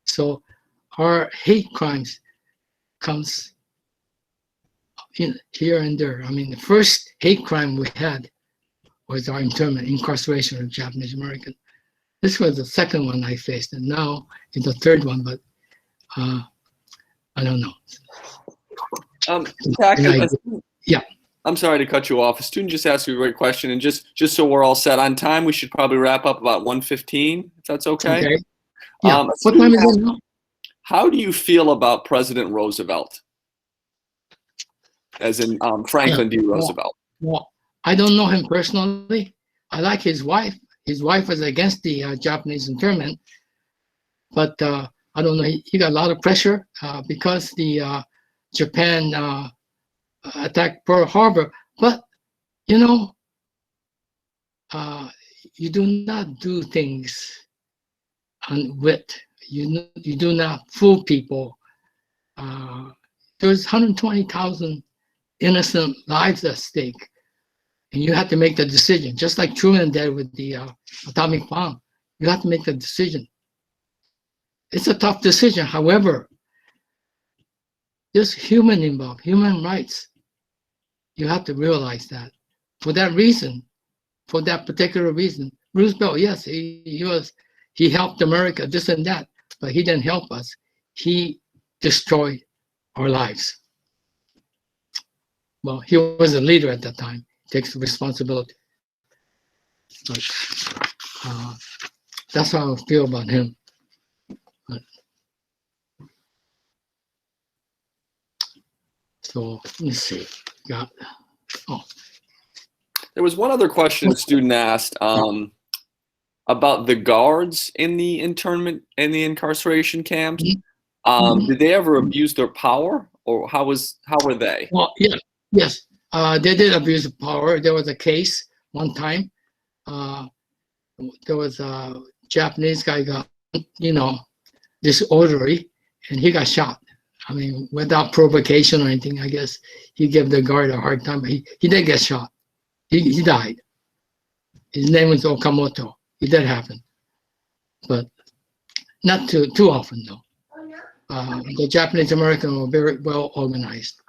Speaker 2: So our hate crimes comes here and there. The first hate crime we had was our incarceration of Japanese American. This was the second one I faced, and now it's the third one, but I don't know.
Speaker 1: Tack,
Speaker 2: yeah.
Speaker 1: I'm sorry to cut you off. A student just asked you a great question, and just so we're all set on time, we should probably wrap up about 1:15, if that's okay.
Speaker 2: Okay. Yeah.
Speaker 1: A
Speaker 2: What
Speaker 1: student
Speaker 2: time is
Speaker 1: asked,
Speaker 2: it now?
Speaker 1: how do you feel about President Roosevelt? As in Franklin D. Roosevelt.
Speaker 2: Well, I don't know him personally. I like his wife. His wife was against the Japanese internment, but I don't know. He got a lot of pressure because the Japan attacked Pearl Harbor. But you know, you do not do things on wit. You do not fool people. There's 120,000 innocent lives at stake, and you have to make the decision, just like Truman did with the atomic bomb. You have to make the decision. It's a tough decision. However, there's human involved, human rights. You have to realize that. For that reason, for that particular reason, Roosevelt, yes, he helped America, this and that, but he didn't help us. He destroyed our lives. Well, he was a leader at that time, takes responsibility. But that's how I feel about him. But, so let me see.
Speaker 1: There was one other question a student asked about the guards in the internment and the incarceration camps. Did they ever abuse their power, or how were they?
Speaker 2: Well, yeah. Yes, they did abuse of power. There was a case one time. There was a Japanese guy got, disorderly, and he got shot. I mean, without provocation or anything. I guess he gave the guard a hard time, but he did get shot. He died. His name was Okamoto. It did happen, but not too often though. The Japanese Americans were very well organized.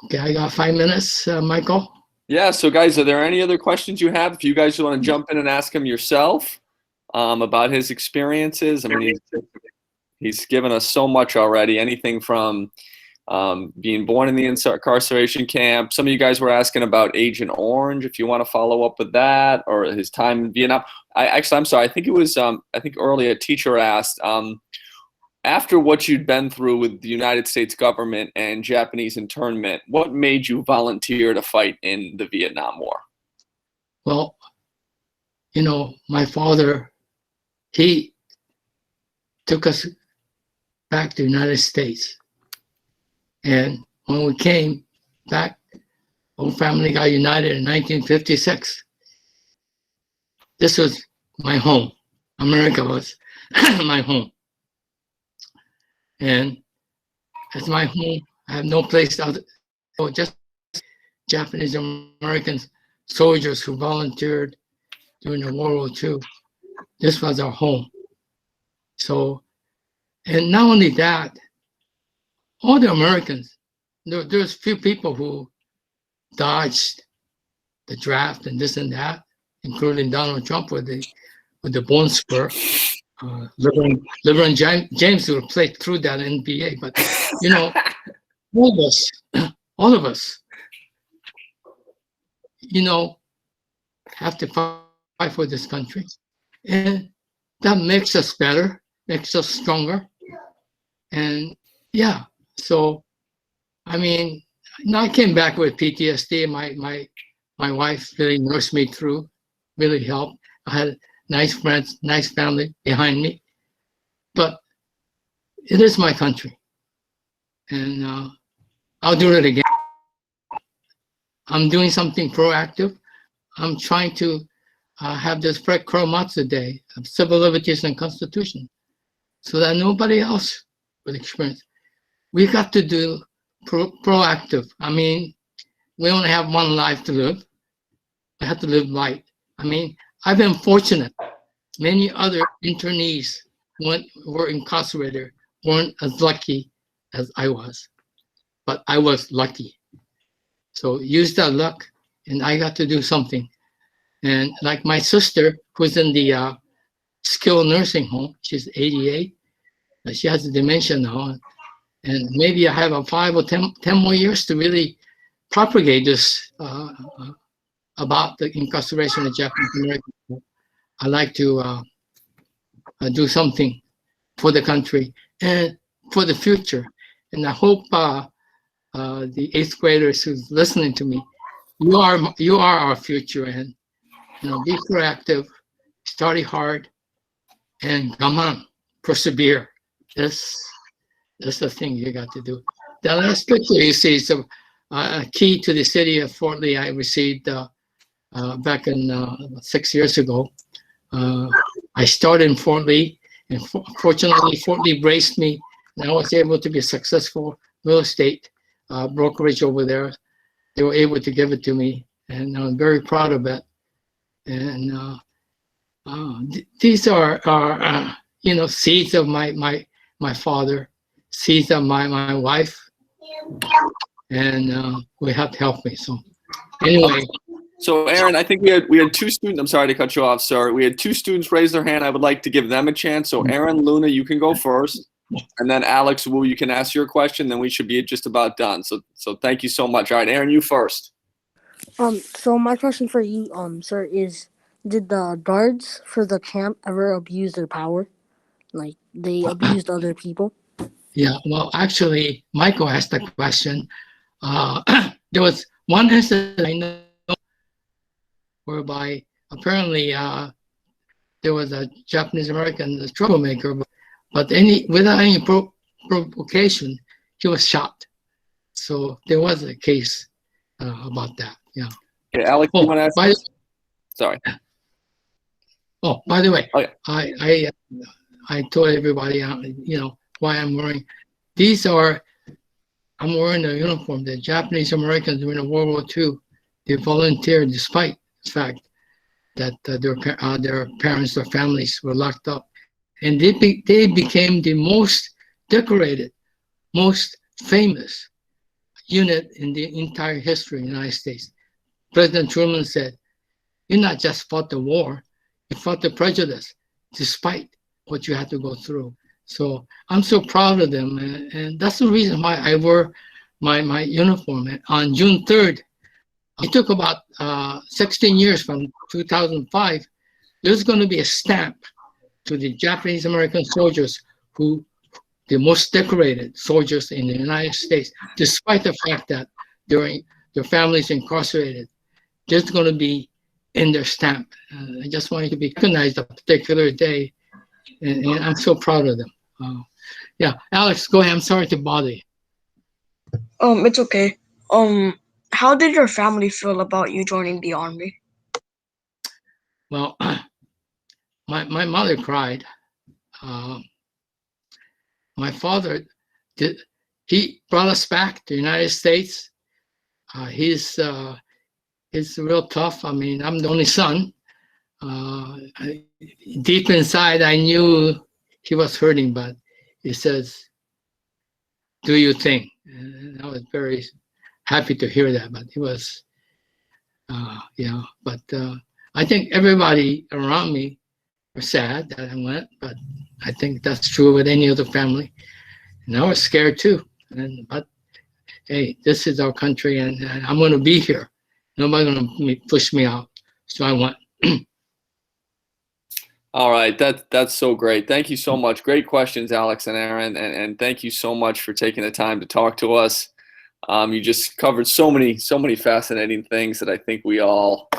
Speaker 2: Okay, I got 5 minutes, Michael.
Speaker 1: Yeah, so guys, are there any other questions you have? If you guys want to jump in and ask him yourself about his experiences. I mean, he's given us so much already, anything from being born in the incarceration camp. Some of you guys were asking about Agent Orange, if you want to follow up with that, or his time in Vietnam. I'm sorry, I think it was, I think earlier a teacher asked, after what you'd been through with the United States government and Japanese internment, what made you volunteer to fight in the Vietnam War?
Speaker 2: Well, my father, he took us back to the United States. And when we came back, whole family got united in 1956. This was my home. America was my home. And as my home, I have no place other, so just Japanese American soldiers who volunteered during the World War II. This was our home. So, and not only that, all the Americans, there's few people who dodged the draft and this and that, including Donald Trump with the bone spur. LeBron James would play through that NBA, but all of us, have to fight for this country, and that makes us better, makes us stronger, and yeah. So, I mean, I came back with PTSD. My wife really nursed me through, really helped. I had nice friends, nice family behind me, but it is my country, and I'll do it again. I'm doing something proactive. I'm trying to have this Fred Kuromatsu Day of Civil Liberties and Constitution, so that nobody else would experience. We got to do proactive. I mean, we only have one life to live. We have to live right. I mean, I've been fortunate. Many other internees who were incarcerated weren't as lucky as I was, but I was lucky. So use that luck, and I got to do something. And like my sister, who's in the skilled nursing home, she's 88. She has dementia now, and maybe I have a 5 or 10 more years to really propagate this about the incarceration of Japanese Americans. I like to do something for the country and for the future. And I hope the 8th graders who's listening to me, you are our future, and be proactive, study hard, and come on, persevere. That's the thing you got to do. The last picture you see is a key to the city of Fort Lee I received back in 6 years ago. I started in Fort Lee, and fortunately, Fort Lee braced me, and I was able to be a successful real estate brokerage over there. They were able to give it to me, and I'm very proud of it. And these are seeds of my father, seeds of my wife, and we have to help me. So anyway.
Speaker 1: So Aaron, I think we had 2 students. I'm sorry to cut you off, sir. We had 2 students raise their hand. I would like to give them a chance. So Aaron, Luna, you can go first, and then Alex Wu, you can ask your question. Then we should be just about done. So thank you so much. All right, Aaron, you first.
Speaker 6: So my question for you, sir, is did the guards for the camp ever abuse their power? Like they abused other people?
Speaker 2: Yeah, well, actually, Michael asked the question. There was one incident I know whereby apparently there was a Japanese American troublemaker, but without any provocation, he was shot. So there was a case about that. Yeah.
Speaker 1: Okay, Alex, you want to ask? Sorry.
Speaker 2: Oh, by the way,
Speaker 1: oh, yeah.
Speaker 2: I told everybody, why I'm wearing. I'm wearing a uniform. The Japanese Americans during World War II, they volunteered despite the fact that their parents or families were locked up, and they became the most decorated, most famous unit in the entire history of the United States. President Truman said, "You not just fought the war, you fought the prejudice, despite what you had to go through." So I'm so proud of them, and that's the reason why I wore my uniform. And on June 3rd, it took about 16 years from 2005. There's going to be a stamp to the Japanese American soldiers the most decorated soldiers in the United States, despite the fact that their families incarcerated. There's going to be in their stamp. I just wanted to be recognized a particular day, and I'm so proud of them. Yeah, Alex, go ahead. I'm sorry to bother you.
Speaker 4: It's okay. How did your family feel about you joining the army?
Speaker 2: Well, my mother cried. My father he brought us back to the United States. He's real tough. I mean, I'm the only son. Deep inside, I knew he was hurting, but he says, "Do your thing." And I was very happy to hear that, but he was, but I think everybody around me were sad that I went, but I think that's true with any other family. And I was scared too. But hey, this is our country, and I'm going to be here. Nobody's going to push me out. So I went.
Speaker 1: All right, that's so great. Thank you so much. Great questions, Alex and Aaron, and thank you so much for taking the time to talk to us. You just covered so many fascinating things that I think we all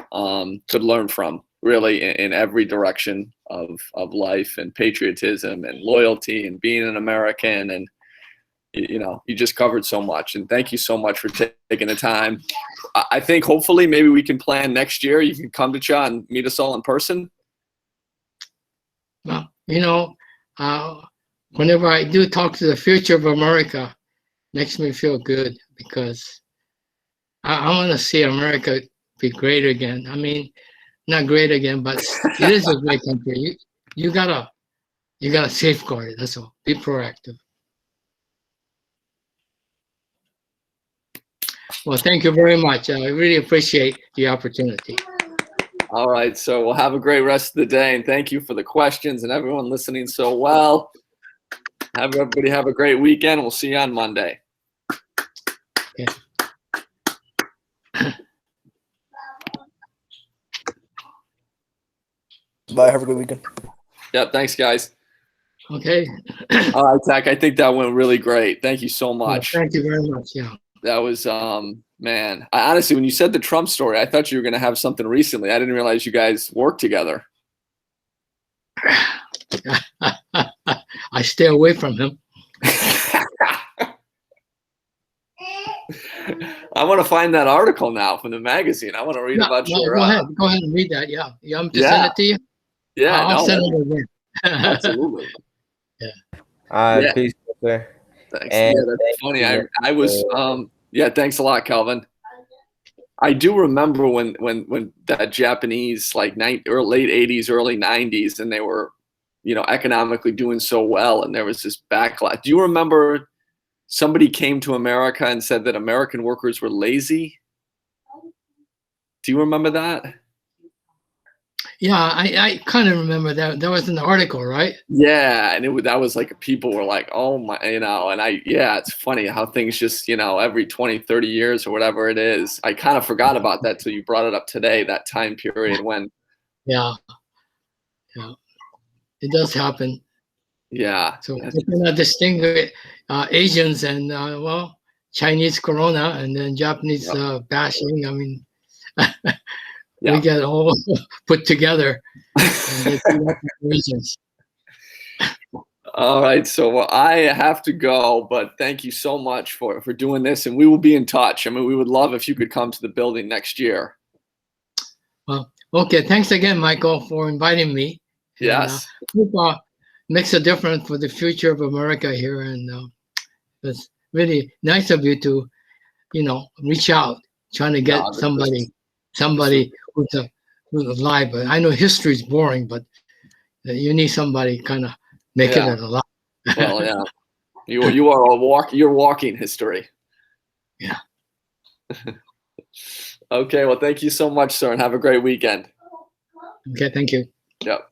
Speaker 1: could learn from, really, in every direction of life, and patriotism and loyalty and being an American, and you just covered so much. And thank you so much for taking the time. I think hopefully maybe we can plan next year. You can come to Cha and meet us all in person.
Speaker 2: Well, whenever I do talk to the future of America, makes me feel good, because I want to see America be great again. I mean, not great again, but it is a great country. You gotta safeguard it. That's all. Be proactive. Well, thank you very much. I really appreciate the opportunity.
Speaker 1: All right, so we'll have a great rest of the day, and thank you for the questions and everyone listening so well. Everybody have a great weekend. We'll see you on Monday.
Speaker 2: Okay.
Speaker 7: Bye. Have a good weekend.
Speaker 1: Yeah, thanks, guys.
Speaker 2: Okay.
Speaker 1: All right, Zach, I think that went really great. Thank you so much.
Speaker 2: Thank you very much. Yeah.
Speaker 1: That was, man, I honestly, when you said the Trump story, I thought you were going to have something recently. I didn't realize you guys worked together.
Speaker 2: I stay away from him.
Speaker 1: I want to find that article now from the magazine. I want to read about your.
Speaker 2: Go ahead and read that. Yeah. You want me to send it to you?
Speaker 1: Yeah,
Speaker 2: I'll send it again.
Speaker 1: Absolutely.
Speaker 7: Yeah. Peace, sir.
Speaker 1: Thanks. Yeah, that's funny. I was yeah, thanks a lot, Calvin. I do remember when that Japanese like late 80s, early 90s, and they were, economically doing so well, and there was this backlash. Do you remember somebody came to America and said that American workers were lazy? Do you remember that?
Speaker 2: Yeah, I kind of remember that. There was an article, right?
Speaker 1: Yeah, and that was like people were like, oh my, and it's funny how things just, every 20, 30 years or whatever it is. I kind of forgot about that till you brought it up today, that time period when.
Speaker 2: Yeah. It does happen.
Speaker 1: Yeah.
Speaker 2: So you cannot distinguish Asians and, Chinese corona and then Japanese bashing. I mean, we get all put together. And regions.
Speaker 1: All right, so I have to go, but thank you so much for doing this, and we will be in touch. I mean, we would love if you could come to the building next year.
Speaker 2: Well, okay. Thanks again, Michael, for inviting me.
Speaker 1: Yes.
Speaker 2: And, hope makes a difference for the future of America here, and it's really nice of you to, reach out, trying to get somebody who's alive. But I know history is boring, but you need somebody kind of make it alive.
Speaker 1: Well, yeah, you are you're walking history.
Speaker 2: Yeah.
Speaker 1: Okay. Well, thank you so much, sir, and have a great weekend.
Speaker 2: Okay. Thank you.
Speaker 1: Yep.